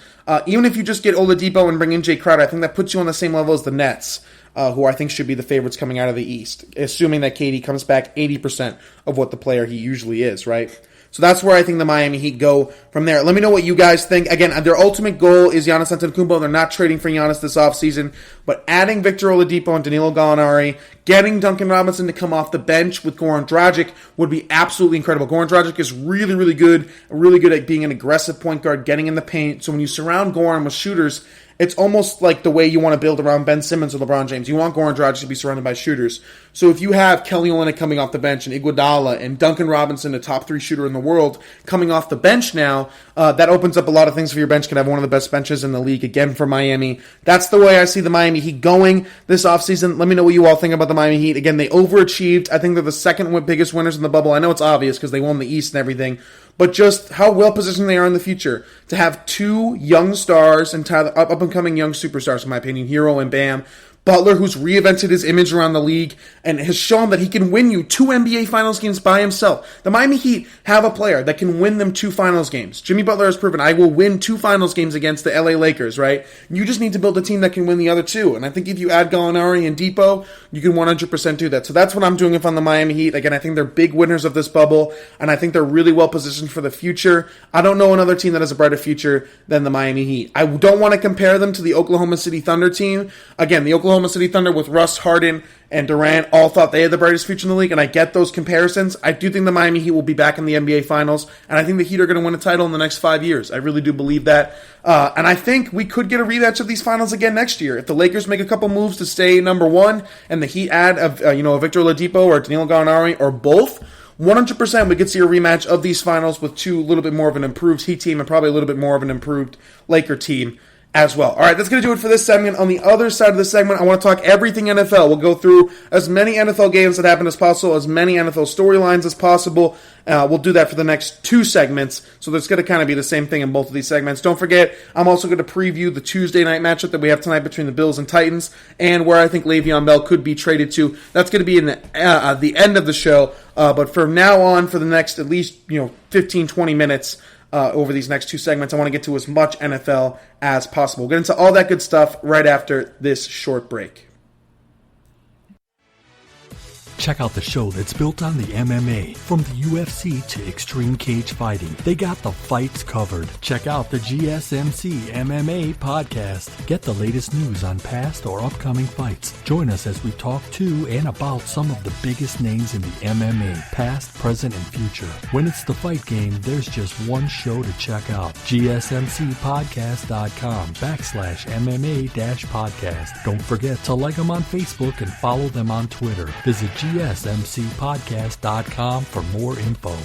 Even if you just get Oladipo and bring in Jay Crowder, I think that puts you on the same level as the Nets, who I think should be the favorites coming out of the East, assuming that KD comes back 80% of what the player he usually is, right? So that's where I think the Miami Heat go from there. Let me know what you guys think. Again, their ultimate goal is Giannis Antetokounmpo. They're not trading for Giannis this offseason, but adding Victor Oladipo and Danilo Gallinari, getting Duncan Robinson to come off the bench with Goran Dragic would be absolutely incredible. Goran Dragic is really, really good at being an aggressive point guard, getting in the paint. So when you surround Goran with shooters, it's almost like the way you want to build around Ben Simmons or LeBron James. You want Goran Dragic to be surrounded by shooters. So if you have Kelly Olynyk coming off the bench and Iguodala and Duncan Robinson, a top 3 shooter in the world, coming off the bench now, that opens up a lot of things for your bench. Can have one of the best benches in the league again for Miami. That's the way I see the Miami Heat going this offseason. Let me know what you all think about the Miami Heat. Again, they overachieved. I think they're the second biggest winners in the bubble. I know it's obvious because they won the East and everything. But just how well-positioned they are in the future. To have 2 young stars and up-and-coming young superstars, in my opinion, Hero and Bam, Butler, who's reinvented his image around the league and has shown that he can win you 2 NBA Finals games by himself. The Miami Heat have a player that can win them 2 Finals games. Jimmy Butler has proven, I will win 2 Finals games against the LA Lakers, right? You just need to build a team that can win the other 2. And I think if you add Gallinari and Depot, you can 100% do that. So that's what I'm doing if I'm the Miami Heat. Again, I think they're big winners of this bubble, and I think they're really well positioned for the future. I don't know another team that has a brighter future than the Miami Heat. I don't want to compare them to the Oklahoma City Thunder team. Again, the Oklahoma City Thunder with Russ, Harden, and Durant all thought they had the brightest future in the league, and I get those comparisons. I do think the Miami Heat will be back in the NBA Finals, and I think the Heat are going to win a title in the next 5 years. I really do believe that. And I think we could get a rematch of these finals again next year. If the Lakers make a couple moves to stay number 1, and the Heat add a Victor Oladipo or Danilo Gallinari or both, 100% we could see a rematch of these finals with 2 a little bit more of an improved Heat team and probably a little bit more of an improved Laker team as well. All right, that's going to do it for this segment. On the other side of the segment, I want to talk everything NFL. We'll go through as many NFL games that happen as possible, as many NFL storylines as possible. We'll do that for the next 2 segments, so there's going to kind of be the same thing in both of these segments. Don't forget, I'm also going to preview the Tuesday night matchup that we have tonight between the Bills and Titans, and where I think Le'Veon Bell could be traded to. That's going to be in the end of the show, but from now on, for the next at least 15, 20 minutes, over these next 2 segments, I want to get to as much NFL as possible. We'll get into all that good stuff right after this short break. Check out the show that's built on the MMA, from the UFC to extreme cage fighting. They got the fights covered. Check out the GSMC MMA podcast. Get the latest news on past or upcoming fights. Join us as we talk to and about some of the biggest names in the MMA, past, present, and future. When it's the fight game, there's just one show to check out. GSMCpodcast.com/MMA-podcast. Don't forget to like them on Facebook and follow them on Twitter. Visit GSMCpodcast.com for more info.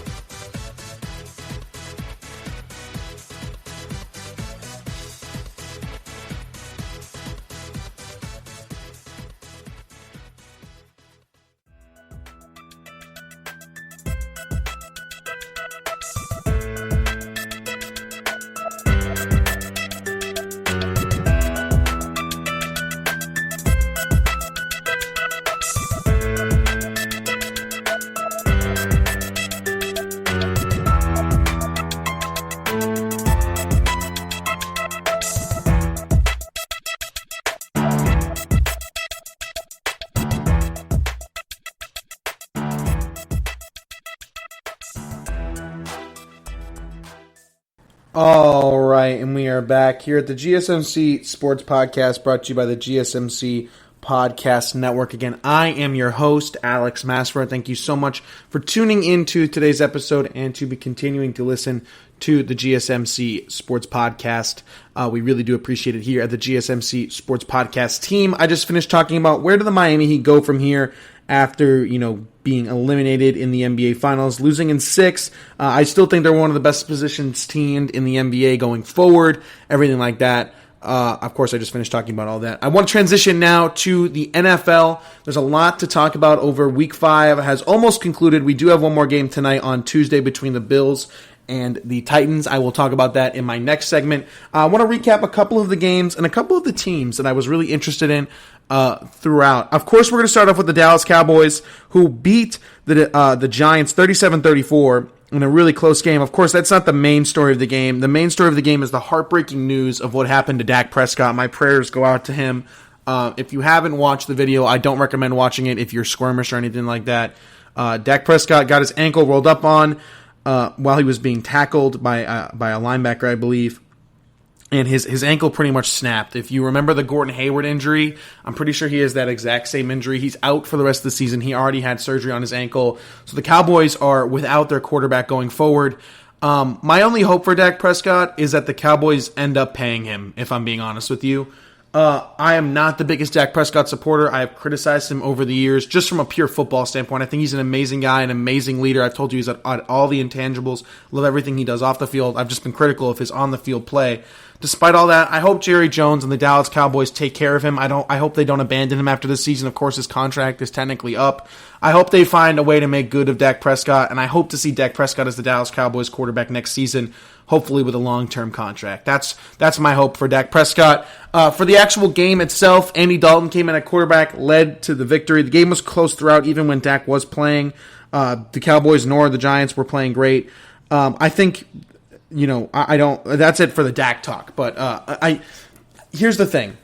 All right, and we are back here at the GSMC Sports Podcast, brought to you by the GSMC Podcast Network. Again, I am your host, Alex Masford. Thank you so much for tuning into today's episode and to be continuing to listen to the GSMC Sports Podcast. We really do appreciate it here at the GSMC Sports Podcast team. I just finished talking about where do the Miami Heat go from here after, being eliminated in the NBA Finals, losing in 6. I still think they're one of the best positions teamed in the NBA going forward, everything like that. Of course, I just finished talking about all that. I want to transition now to the NFL. There's a lot to talk about over Week 5. It has almost concluded. We do have one more game tonight on Tuesday between the Bills and the Titans. I will talk about that in my next segment. I want to recap a couple of the games and a couple of the teams that I was really interested in throughout. Of course, we're going to start off with the Dallas Cowboys, who beat the Giants 37-34 in a really close game. Of course, that's not the main story of the game. The main story of the game is the heartbreaking news of what happened to Dak Prescott. My prayers go out to him. If you haven't watched the video, I don't recommend watching it if you're squirmish or anything like that. Dak Prescott got his ankle rolled up on while he was being tackled by a linebacker, I believe. And his ankle pretty much snapped. If you remember the Gordon Hayward injury, I'm pretty sure he has that exact same injury. He's out for the rest of the season. He already had surgery on his ankle. So the Cowboys are without their quarterback going forward. My only hope for Dak Prescott is that the Cowboys end up paying him, if I'm being honest with you. I am not the biggest Dak Prescott supporter. I have criticized him over the years, just from a pure football standpoint. I think he's an amazing guy, an amazing leader. I've told you he's at all the intangibles. Love everything he does off the field. I've just been critical of his on-the-field play. Despite all that, I hope Jerry Jones and the Dallas Cowboys take care of him. I hope they don't abandon him after this season. Of course, his contract is technically up. I hope they find a way to make good of Dak Prescott, and I hope to see Dak Prescott as the Dallas Cowboys quarterback next season. hopefully with a long-term contract. That's my hope for Dak Prescott. For the actual game itself, Andy Dalton came in at quarterback, led to the victory. The game was close throughout, even when Dak was playing. The Cowboys nor the Giants were playing great. I think, I don't. That's it for the Dak talk. But here's the thing.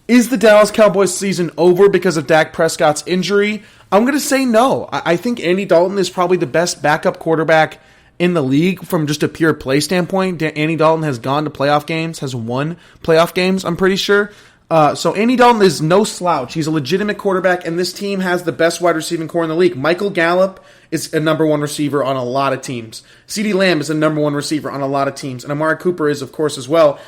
Is the Dallas Cowboys season over because of Dak Prescott's injury? I'm going to say no. I think Andy Dalton is probably the best backup quarterback in the league from just a pure play standpoint. Andy Dalton has gone to playoff games, has won playoff games, I'm pretty sure. So Andy Dalton is no slouch. He's a legitimate quarterback, and this team has the best wide receiving core in the league. Michael Gallup is a number one receiver on a lot of teams. CeeDee Lamb is a number one receiver on a lot of teams, and Amari Cooper is, of course, as well.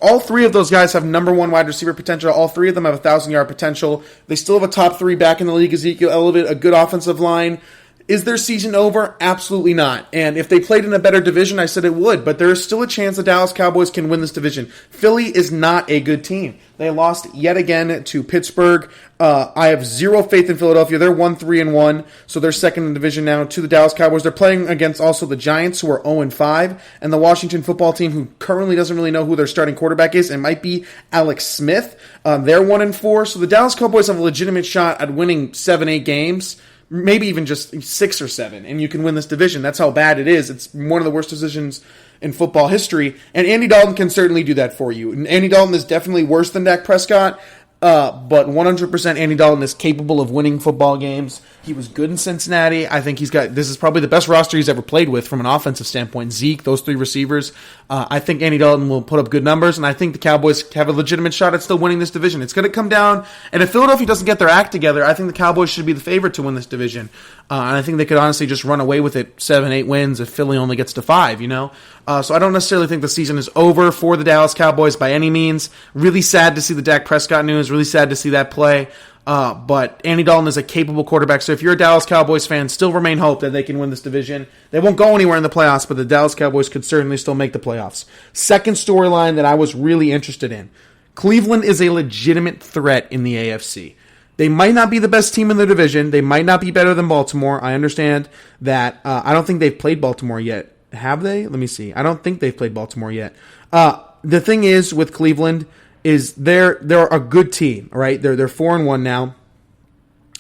All three of those guys have number one wide receiver potential. All three of them have 1,000-yard potential. They still have a top three back in the league, Ezekiel Elliott, a good offensive line. Is their season over? Absolutely not. And if they played in a better division, I said it would. But there is still a chance the Dallas Cowboys can win this division. Philly is not a good team. They lost yet again to Pittsburgh. I have zero faith in Philadelphia. They're 1-3-1, so they're second in the division now to the Dallas Cowboys. They're playing against also the Giants, who are 0-5, and the Washington football team, who currently doesn't really know who their starting quarterback is. It might be Alex Smith. They're 1-4, so the Dallas Cowboys have a legitimate shot at winning 7-8 games. Maybe even just 6 or 7, and you can win this division. That's how bad it is. It's one of the worst divisions in football history, and Andy Dalton can certainly do that for you. And Andy Dalton is definitely worse than Dak Prescott, but 100% Andy Dalton is capable of winning football games. He was good in Cincinnati. I think this is probably the best roster he's ever played with from an offensive standpoint. Zeke, those three receivers. I think Andy Dalton will put up good numbers, and I think the Cowboys have a legitimate shot at still winning this division. It's going to come down, and if Philadelphia doesn't get their act together, I think the Cowboys should be the favorite to win this division. And I think they could honestly just run away with it 7-8 wins if Philly only gets to 5, So I don't necessarily think the season is over for the Dallas Cowboys by any means. Really sad to see the Dak Prescott news. Really sad to see that play. But Andy Dalton is a capable quarterback. So if you're a Dallas Cowboys fan, still remain hope that they can win this division. They won't go anywhere in the playoffs, but the Dallas Cowboys could certainly still make the playoffs. Second storyline that I was really interested in. Cleveland is a legitimate threat in the AFC. They might not be the best team in the division. They might not be better than Baltimore. I understand that. I don't think they've played Baltimore yet. Have they? Let me see. I don't think they've played Baltimore yet. The thing is with Cleveland is they're a good team, right? They're 4-1 now.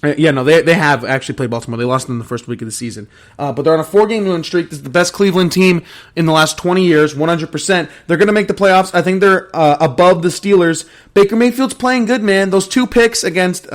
They have actually played Baltimore. They lost them in the first week of the season. But they're on a 4-game win streak. This is the best Cleveland team in the last 20 years, 100%. They're going to make the playoffs. I think they're above the Steelers. Baker Mayfield's playing good, man. Those 2 picks against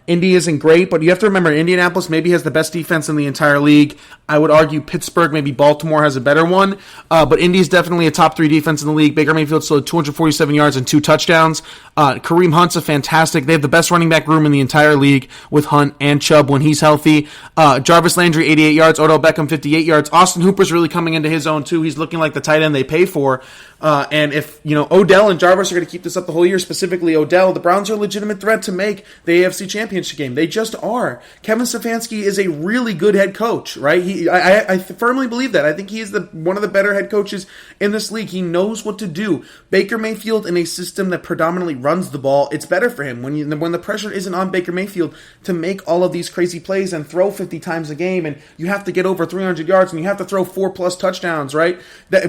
Indy isn't great, but you have to remember Indianapolis maybe has the best defense in the entire league. I would argue Pittsburgh, maybe Baltimore has a better one, but Indy is definitely a top 3 defense in the league. Baker Mayfield still had 247 yards and 2 touchdowns. Kareem Hunt's a fantastic. They have the best running back room in the entire league with Hunt and Chubb when he's healthy. Jarvis Landry, 88 yards. Odell Beckham, 58 yards. Austin Hooper's really coming into his own, too. He's looking like the tight end they pay for. And if, Odell and Jarvis are going to keep this up the whole year, specifically Odell, the Browns are a legitimate threat to make the AFC Championship game. They just are. Kevin Stefanski is a really good head coach, right? I firmly believe that. I think he is one of the better head coaches in this league. He knows what to do. Baker Mayfield in a system that predominantly runs the ball, it's better for him when the pressure isn't on Baker Mayfield to make all of these crazy plays and throw 50 times a game, and you have to get over 300 yards and you have to throw 4+ touchdowns, right?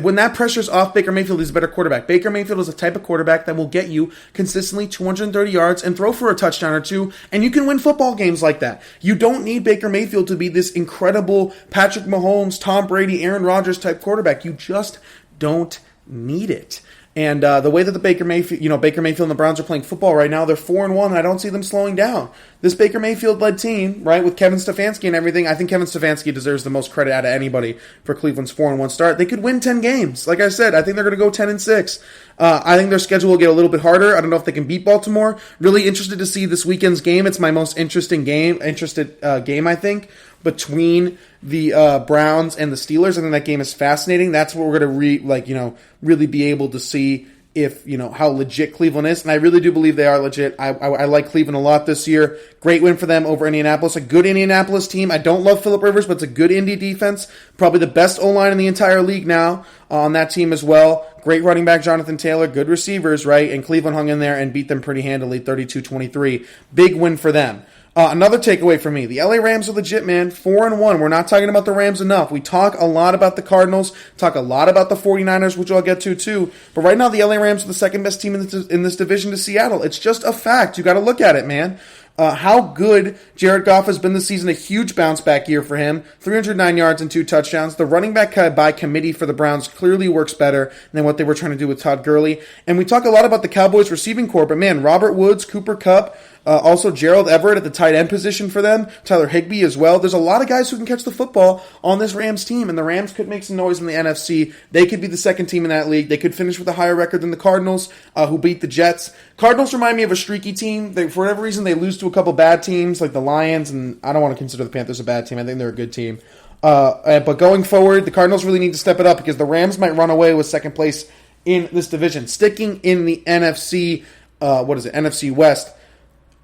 When that pressure's off, Baker Mayfield is a better quarterback. Baker Mayfield is a type of quarterback that will get you consistently 230 yards and throw for a touchdown or 2, and you can win football games like that. You don't need Baker Mayfield to be this incredible Patrick Mahomes, Tom Brady, Aaron Rodgers type quarterback. You just don't need it. And the way that the Baker Mayfield and the Browns are playing football right now, they're 4-1, and I don't see them slowing down. This Baker Mayfield-led team, right, with Kevin Stefanski and everything, I think Kevin Stefanski deserves the most credit out of anybody for Cleveland's 4-1 start. They could win 10 games. Like I said, I think they're going to go 10-6. I think their schedule will get a little bit harder. I don't know if they can beat Baltimore. Really interested to see this weekend's game. It's my most interesting game, I think, between the Browns and the Steelers. I think that game is fascinating. That's what we're going to really be able to see if how legit Cleveland is, and I really do believe they are legit. I like Cleveland a lot this year. Great win for them over Indianapolis. A good Indianapolis team. I don't love Phillip Rivers, but it's a good Indy defense. Probably the best O-line in the entire league now on that team as well. Great running back Jonathan Taylor. Good receivers, right? And Cleveland hung in there and beat them pretty handily, 32-23. Big win for them. Another takeaway for me, the LA Rams are legit, man. 4-1. We're not talking about the Rams enough. We talk a lot about the Cardinals, talk a lot about the 49ers, which I'll get to too. But right now, the LA Rams are the second best team in this division to Seattle. It's just a fact. You got to look at it, man. How good Jared Goff has been this season, a huge bounce back year for him. 309 yards and 2 touchdowns. The running back by committee for the Browns clearly works better than what they were trying to do with Todd Gurley. And we talk a lot about the Cowboys receiving corps, but man, Robert Woods, Cooper Kupp, also Gerald Everett at the tight end position for them, Tyler Higbee as well. There's a lot of guys who can catch the football on this Rams team, and the Rams could make some noise in the NFC. They could be the second team in that league. They could finish with a higher record than the Cardinals, who beat the Jets. Cardinals remind me of a streaky team. For whatever reason, they lose to a couple bad teams like the Lions, and I don't want to consider the Panthers a bad team. I think they're a good team. But going forward, the Cardinals really need to step it up because the Rams might run away with second place in this division. Sticking in the NFC, NFC West.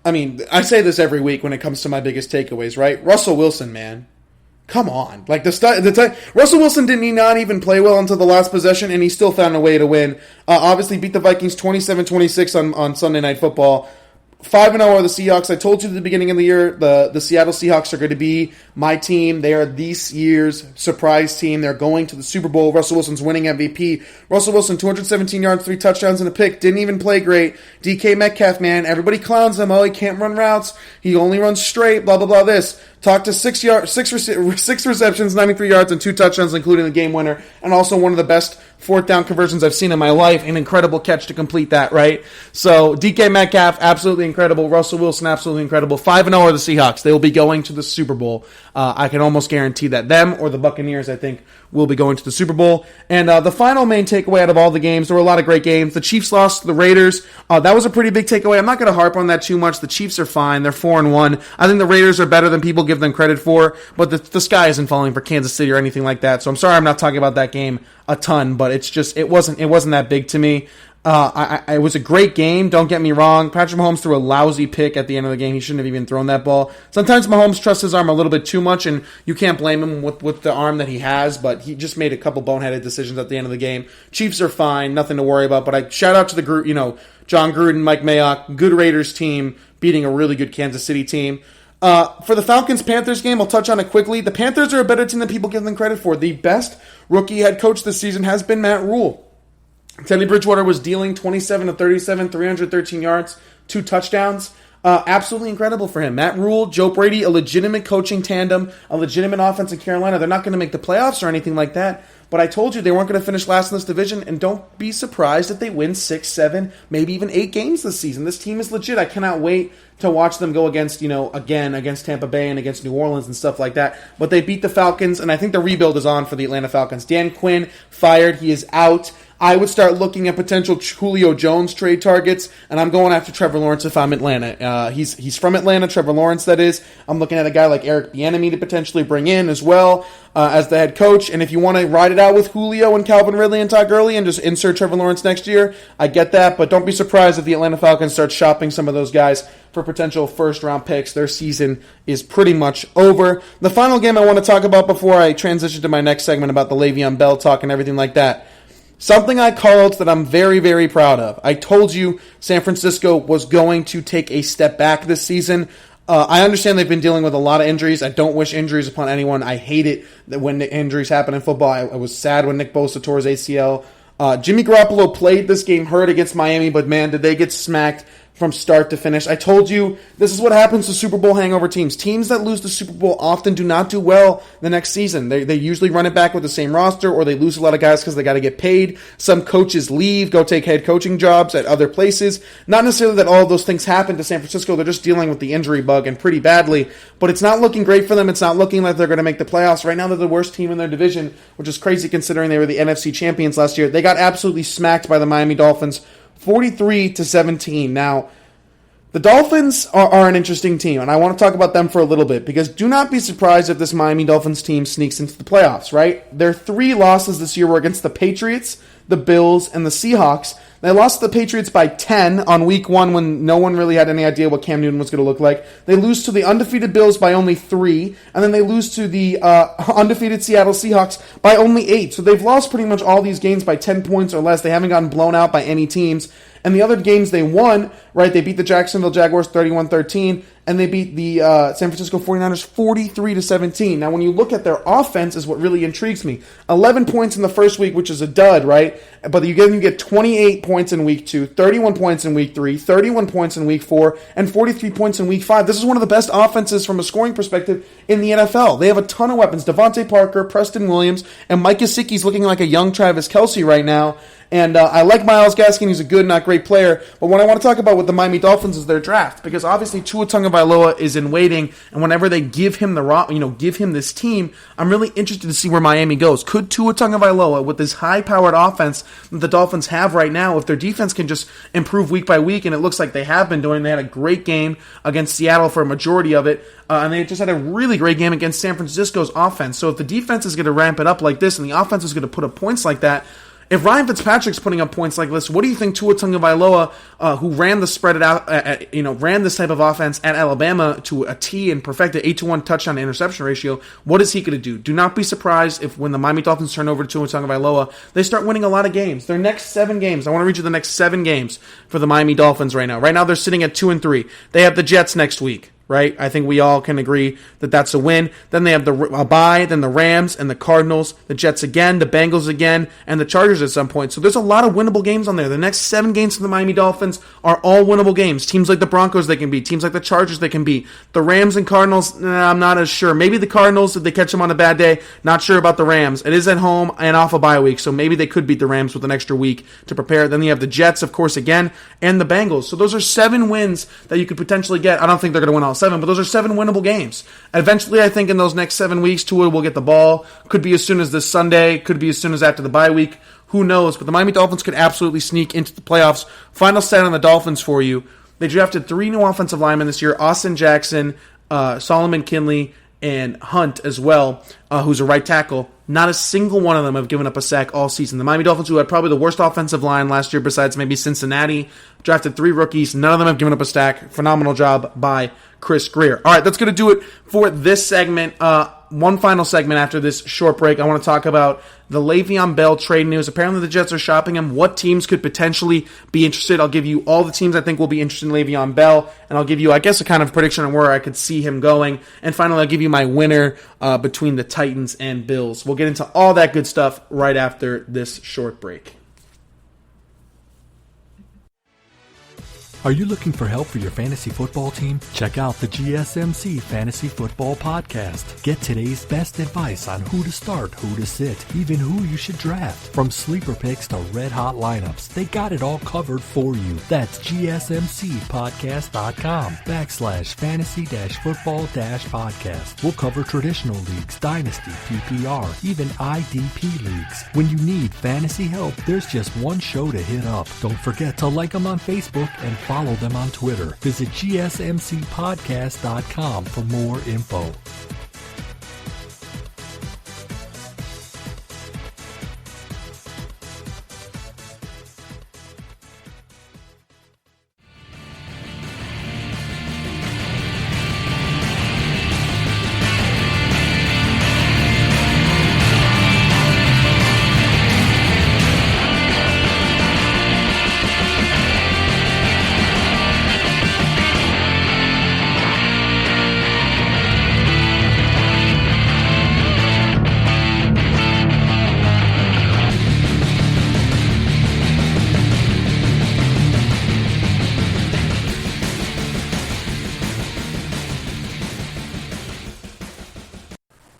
I mean, I say this every week when it comes to my biggest takeaways, right? Russell Wilson, man. Come on. Like Russell Wilson did not even play well until the last possession, and he still found a way to win. Obviously beat the Vikings 27-26 on Sunday Night Football. 5-0 are the Seahawks. I told you at the beginning of the year, the Seattle Seahawks are going to be my team. They are this year's surprise team. They're going to the Super Bowl. Russell Wilson's winning MVP. Russell Wilson, 217 yards, 3 touchdowns, and a pick. Didn't even play great. DK Metcalf, man, everybody clowns him. Oh, he can't run routes. He only runs straight, blah, blah, blah, this. Talked to 6 receptions, 93 yards, and 2 touchdowns, including the game winner, and also one of the best fourth down conversions I've seen in my life. An incredible catch to complete that, right? So DK Metcalf, absolutely incredible. Russell Wilson, absolutely incredible. 5-0 are the Seahawks. They will be going to the Super Bowl. I can almost guarantee that them or the Buccaneers, I think, will be going to the Super Bowl. And the final main takeaway out of all the games, there were a lot of great games. The Chiefs lost to the Raiders. That was a pretty big takeaway. I'm not going to harp on that too much. The Chiefs are fine. They're 4-1. I think the Raiders are better than people give them credit for, but the sky isn't falling for Kansas City or anything like that. So I'm sorry I'm not talking about that game a ton, but it's just it wasn't that big to me. It was a great game, don't get me wrong. Patrick Mahomes threw a lousy pick at the end of the game. He shouldn't have even thrown that ball. Sometimes Mahomes trusts his arm a little bit too much, and you can't blame him with the arm that he has, but he just made a couple boneheaded decisions at the end of the game. Chiefs are fine, nothing to worry about, but I shout out to the group, John Gruden, Mike Mayock, good Raiders team, beating a really good Kansas City team. For the Falcons-Panthers game, I'll touch on it quickly. The Panthers are a better team than people give them credit for. The best rookie head coach this season has been Matt Rule. Teddy Bridgewater was dealing 27-37, 313 yards, 2 touchdowns. Absolutely incredible for him. Matt Rule, Joe Brady, a legitimate coaching tandem, a legitimate offense in Carolina. They're not going to make the playoffs or anything like that, but I told you they weren't going to finish last in this division, and don't be surprised if they win 6, 7, maybe even 8 games this season. This team is legit. I cannot wait to watch them go against, against Tampa Bay and against New Orleans and stuff like that. But they beat the Falcons, and I think the rebuild is on for the Atlanta Falcons. Dan Quinn fired. He is out. I would start looking at potential Julio Jones trade targets, and I'm going after Trevor Lawrence if I'm Atlanta. He's from Atlanta, Trevor Lawrence, that is. I'm looking at a guy like Eric Bieniemy to potentially bring in as well as the head coach. And if you want to ride it out with Julio and Calvin Ridley and Todd Gurley and just insert Trevor Lawrence next year, I get that. But don't be surprised if the Atlanta Falcons start shopping some of those guys for potential first-round picks. Their season is pretty much over. The final game I want to talk about before I transition to my next segment about the Le'Veon Bell talk and everything like that. Something I called that I'm very, very proud of. I told you San Francisco was going to take a step back this season. I understand they've been dealing with a lot of injuries. I don't wish injuries upon anyone. I hate it that when injuries happen in football. I was sad when Nick Bosa tore his ACL. Jimmy Garoppolo played this game hurt against Miami, but man, did they get smacked from start to finish. I told you, this is what happens to Super Bowl hangover teams. Teams that lose the Super Bowl often do not do well the next season. They usually run it back with the same roster, or they lose a lot of guys because they got to get paid. Some coaches leave, go take head coaching jobs at other places. Not necessarily that all of those things happen to San Francisco. They're just dealing with the injury bug and pretty badly. But it's not looking great for them. It's not looking like they're going to make the playoffs. Right now, they're the worst team in their division, which is crazy considering they were the NFC champions last year. They got absolutely smacked by the Miami Dolphins, 43-17. Now, the Dolphins are an interesting team, and I want to talk about them for a little bit, because do not be surprised if this Miami Dolphins team sneaks into the playoffs, right? Their 3 losses this year were against the Patriots, the Bills, and the Seahawks. They lost to the Patriots by 10 on week 1 when no one really had any idea what Cam Newton was going to look like. They lose to the undefeated Bills by only 3, and then they lose to the undefeated Seattle Seahawks by only 8. So they've lost pretty much all these games by 10 points or less. They haven't gotten blown out by any teams. And the other games they won, right, they beat the Jacksonville Jaguars 31-13, and they beat the San Francisco 49ers 43-17. Now, when you look at their offense is what really intrigues me. 11 points in the first week, which is a dud, right? But you get 28 points in week 2, 31 points in week 3, 31 points in week 4, and 43 points in week 5. This is one of the best offenses from a scoring perspective in the NFL. They have a ton of weapons. Devontae Parker, Preston Williams, and Mike Gesicki's looking like a young Travis Kelce right now. And I like Myles Gaskin. He's a good, not great player. But what I want to talk about with the Miami Dolphins is their draft, because obviously Tua Tagovailoa is in waiting, and whenever they give him give him this team, I'm really interested to see where Miami goes. Could Tua Tagovailoa, with this high-powered offense that the Dolphins have right now, if their defense can just improve week by week, and it looks like they have been doing, they had a great game against Seattle for a majority of it, and they just had a really great game against San Francisco's offense. So if the defense is going to ramp it up like this, and the offense is going to put up points like that, if Ryan Fitzpatrick's putting up points like this, what do you think Tua Tagovailoa, who ran the spread it out, ran this type of offense at Alabama to a T and perfected 8-to-1 touchdown to interception ratio, what is he going to do? Do not be surprised if when the Miami Dolphins turn over to Tua Tagovailoa, they start winning a lot of games. Their next 7 games, I want to read you the next 7 games for the Miami Dolphins right now. Right now they're sitting at 2-3. They have the Jets next week. Right? I think we all can agree that that's a win. Then they have a bye, then the Rams and the Cardinals, the Jets again, the Bengals again, and the Chargers at some point. So there's a lot of winnable games on there. The next 7 games for the Miami Dolphins are all winnable games. Teams like the Broncos they can beat. Teams like the Chargers they can beat. The Rams and Cardinals, I'm not as sure. Maybe the Cardinals, if they catch them on a bad day. Not sure about the Rams. It is at home and off a bye week, so maybe they could beat the Rams with an extra week to prepare. Then you have the Jets, of course, again, and the Bengals. So those are 7 wins that you could potentially get. I don't think they're going to win all 7, but those are 7 winnable games. Eventually, I think in those next 7 weeks, Tua will get the ball. Could be as soon as this Sunday. Could be as soon as after the bye week. Who knows? But the Miami Dolphins could absolutely sneak into the playoffs. Final stat on the Dolphins for you. They drafted 3 new offensive linemen this year. Austin Jackson, Solomon Kinley, and Hunt as well, who's a right tackle. Not a single one of them have given up a sack all season. The Miami Dolphins, who had probably the worst offensive line last year besides maybe Cincinnati, drafted 3 rookies. None of them have given up a sack. Phenomenal job by Chris Grier. All right, that's going to do it for this segment. One final segment after this short break. I want to talk about the Le'Veon Bell trade news. Apparently the Jets are shopping him. What teams could potentially be interested? I'll give you all the teams I think will be interested in Le'Veon Bell, and I'll give you, I guess, a kind of prediction on where I could see him going. And finally, I'll give you my winner between the Titans and Bills. We'll get into all that good stuff right after this short break. Are you looking for help for your fantasy football team? Check out the GSMC Fantasy Football Podcast. Get today's best advice on who to start, who to sit, even who you should draft. From sleeper picks to red-hot lineups, they got it all covered for you. That's gsmcpodcast.com/fantasy-football-podcast. We'll cover traditional leagues, dynasty, PPR, even IDP leagues. When you need fantasy help, there's just one show to hit up. Don't forget to like them on Facebook and follow them on Twitter. Visit gsmcpodcast.com for more info.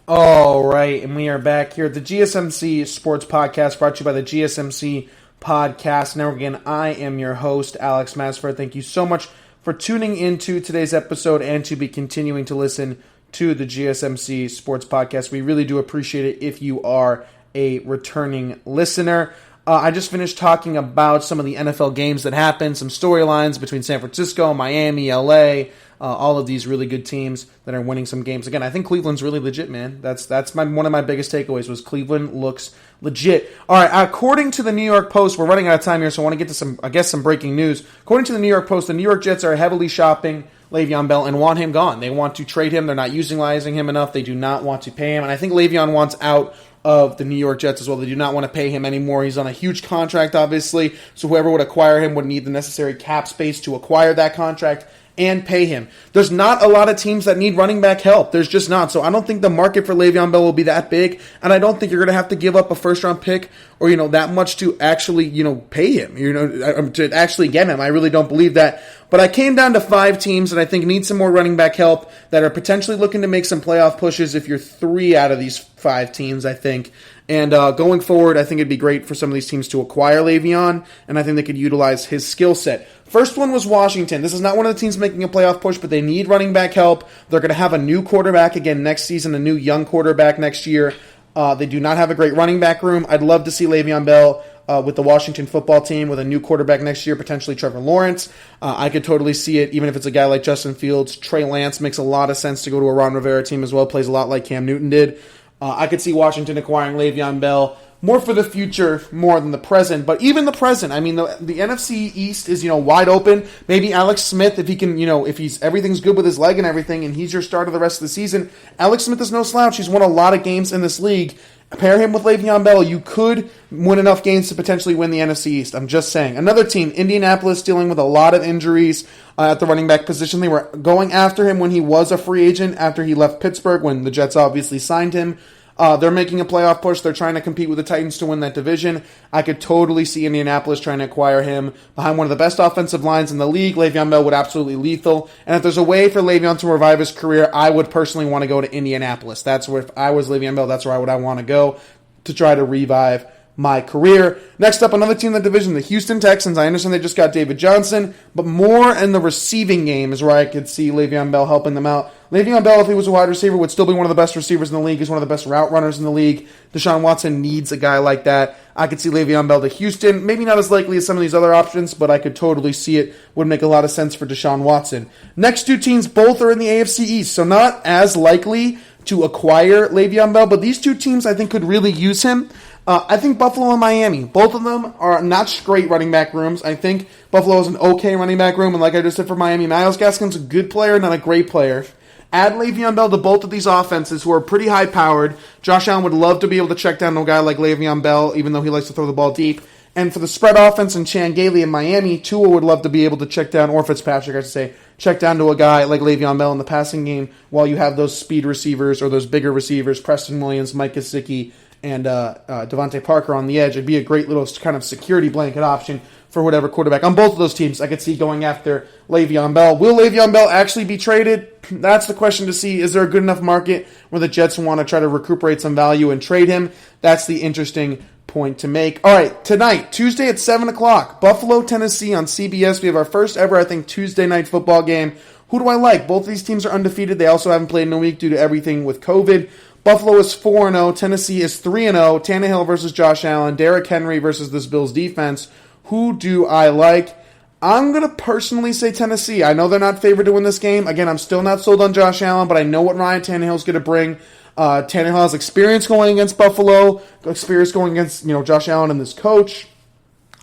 All right, and we are back here at the GSMC Sports Podcast, brought to you by the GSMC Podcast Network. Again, I am your host, Alex Masford. Thank you so much for tuning into today's episode and to be continuing to listen to the GSMC Sports Podcast. We really do appreciate it if you are a returning listener. I just finished talking about some of the NFL games that happened, some storylines between San Francisco, Miami, LA, all of these really good teams that are winning some games. Again, I think Cleveland's really legit, man. That's one of my biggest takeaways was Cleveland looks legit. All right, according to the New York Post, we're running out of time here, so I want to get to some breaking news. According to the New York Post, the New York Jets are heavily shopping Le'Veon Bell and want him gone. They want to trade him. They're not utilizing him enough. They do not want to pay him, and I think Le'Veon wants out of the New York Jets as well. They do not want to pay him anymore. He's on a huge contract, obviously, so whoever would acquire him would need the necessary cap space to acquire that contract, and pay him. There's not a lot of teams that need running back help. There's just not. So I don't think the market for Le'Veon Bell will be that big, and I don't think you're going to have to give up a first-round pick or, that much to actually, pay him, to actually get him. I really don't believe that. But I came down to 5 teams that I think need some more running back help that are potentially looking to make some playoff pushes if you're 3 out of these 5 teams, I think. And going forward, I think it'd be great for some of these teams to acquire Le'Veon, and I think they could utilize his skill set. First one was Washington. This is not one of the teams making a playoff push, but they need running back help. They're going to have a new quarterback again next season, a new young quarterback next year. They do not have a great running back room. I'd love to see Le'Veon Bell with the Washington football team with a new quarterback next year, potentially Trevor Lawrence. I could totally see it, even if it's a guy like Justin Fields. Trey Lance makes a lot of sense to go to a Ron Rivera team as well, plays a lot like Cam Newton did. I could see Washington acquiring Le'Veon Bell more for the future, more than the present. But even the present, I mean, the NFC East is, wide open. Maybe Alex Smith, if he can, if everything's good with his leg and everything, and he's your starter the rest of the season. Alex Smith is no slouch. He's won a lot of games in this league. Pair him with Le'Veon Bell. You could win enough games to potentially win the NFC East. I'm just saying. Another team, Indianapolis, dealing with a lot of injuries at the running back position. They were going after him when he was a free agent after he left Pittsburgh, when the Jets obviously signed him. They're making a playoff push. They're trying to compete with the Titans to win that division. I could totally see Indianapolis trying to acquire him behind one of the best offensive lines in the league. Le'Veon Bell would absolutely lethal. And if there's a way for Le'Veon to revive his career, I would personally want to go to Indianapolis. That's where, if I was Le'Veon Bell, that's where I want to go to try to revive my career. Next up, another team in the division, the Houston Texans. I understand they just got David Johnson, but more in the receiving game is where I could see Le'Veon Bell helping them out. Le'Veon Bell, if he was a wide receiver, would still be one of the best receivers in the league. He's one of the best route runners in the league. Deshaun Watson needs a guy like that. I could see Le'Veon Bell to Houston. Maybe not as likely as some of these other options, but I could totally see it. Would make a lot of sense for Deshaun Watson. Next 2 teams, both are in the AFC East, so not as likely to acquire Le'Veon Bell, but these 2 teams I think could really use him. I think Buffalo and Miami, both of them are not great running back rooms. I think Buffalo is an okay running back room, and like I just said for Miami, Myles Gaskin's a good player, not a great player. Add Le'Veon Bell to both of these offenses, who are pretty high-powered. Josh Allen would love to be able to check down to a guy like Le'Veon Bell, even though he likes to throw the ball deep. And for the spread offense and Chan Gailey in Miami, Tua would love to be able to check down, or Fitzpatrick, I should say, check down to a guy like Le'Veon Bell in the passing game while you have those speed receivers or those bigger receivers, Preston Williams, Mike Gesicki, and Devontae Parker on the edge. It'd be a great little kind of security blanket option for whatever quarterback. On both of those teams, I could see going after Le'Veon Bell. Will Le'Veon Bell actually be traded? That's the question to see. Is there a good enough market where the Jets want to try to recuperate some value and trade him? That's the interesting point to make. All right, tonight, Tuesday at 7 o'clock, Buffalo, Tennessee on CBS. We have our first ever, I think, Tuesday night football game. Who do I like? Both of these teams are undefeated. They also haven't played in a week due to everything with COVID. Buffalo is 4-0. Tennessee is 3-0. Tannehill versus Josh Allen. Derrick Henry versus this Bills defense. Who do I like? I'm going to personally say Tennessee. I know they're not favored to win this game. Again, I'm still not sold on Josh Allen, but I know what Ryan Tannehill's going to bring. Tannehill has experience going against Buffalo, experience going against Josh Allen and this coach.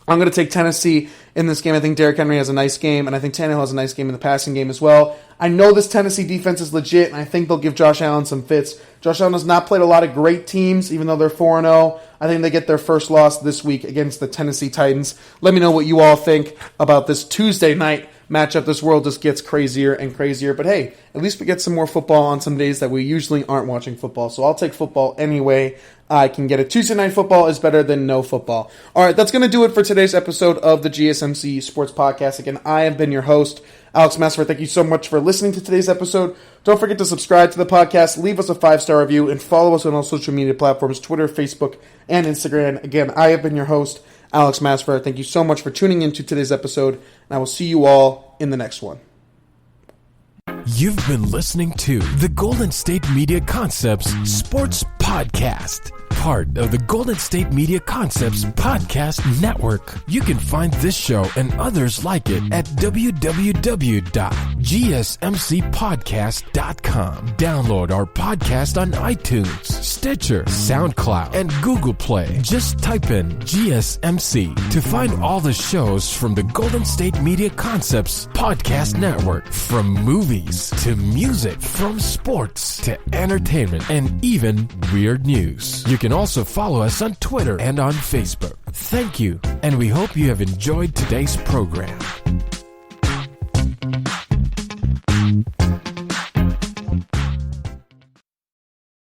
I'm going to take Tennessee in this game. I think Derrick Henry has a nice game, and I think Tannehill has a nice game in the passing game as well. I know this Tennessee defense is legit, and I think they'll give Josh Allen some fits. Josh Allen has not played a lot of great teams, even though they're 4-0. I think they get their first loss this week against the Tennessee Titans. Let me know what you all think about this Tuesday night matchup. This world just gets crazier and crazier. But hey, at least we get some more football on some days that we usually aren't watching football. So I'll take football anyway I can get it. Tuesday night football is better than no football. All right, that's going to do it for today's episode of the GSMC Sports Podcast. Again, I have been your host, Alex Massfer. Thank you so much for listening to today's episode. Don't forget to subscribe to the podcast, leave us a 5-star review, and follow us on all social media platforms, Twitter, Facebook, and Instagram. Again, I have been your host, Alex Massfer. Thank you so much for tuning into today's episode, and I will see you all in the next one. You've been listening to the Golden State Media Concepts Sports Podcast, part of the Golden State Media Concepts Podcast Network. You can find this show and others like it at www.gsmcpodcast.com. Download our podcast on iTunes, Stitcher, SoundCloud, and Google Play. Just type in GSMC to find all the shows from the Golden State Media Concepts Podcast Network. From movies to music, from sports to entertainment, and even weird news. You can also follow us on Twitter and on Facebook. Thank you, and we hope you have enjoyed today's program.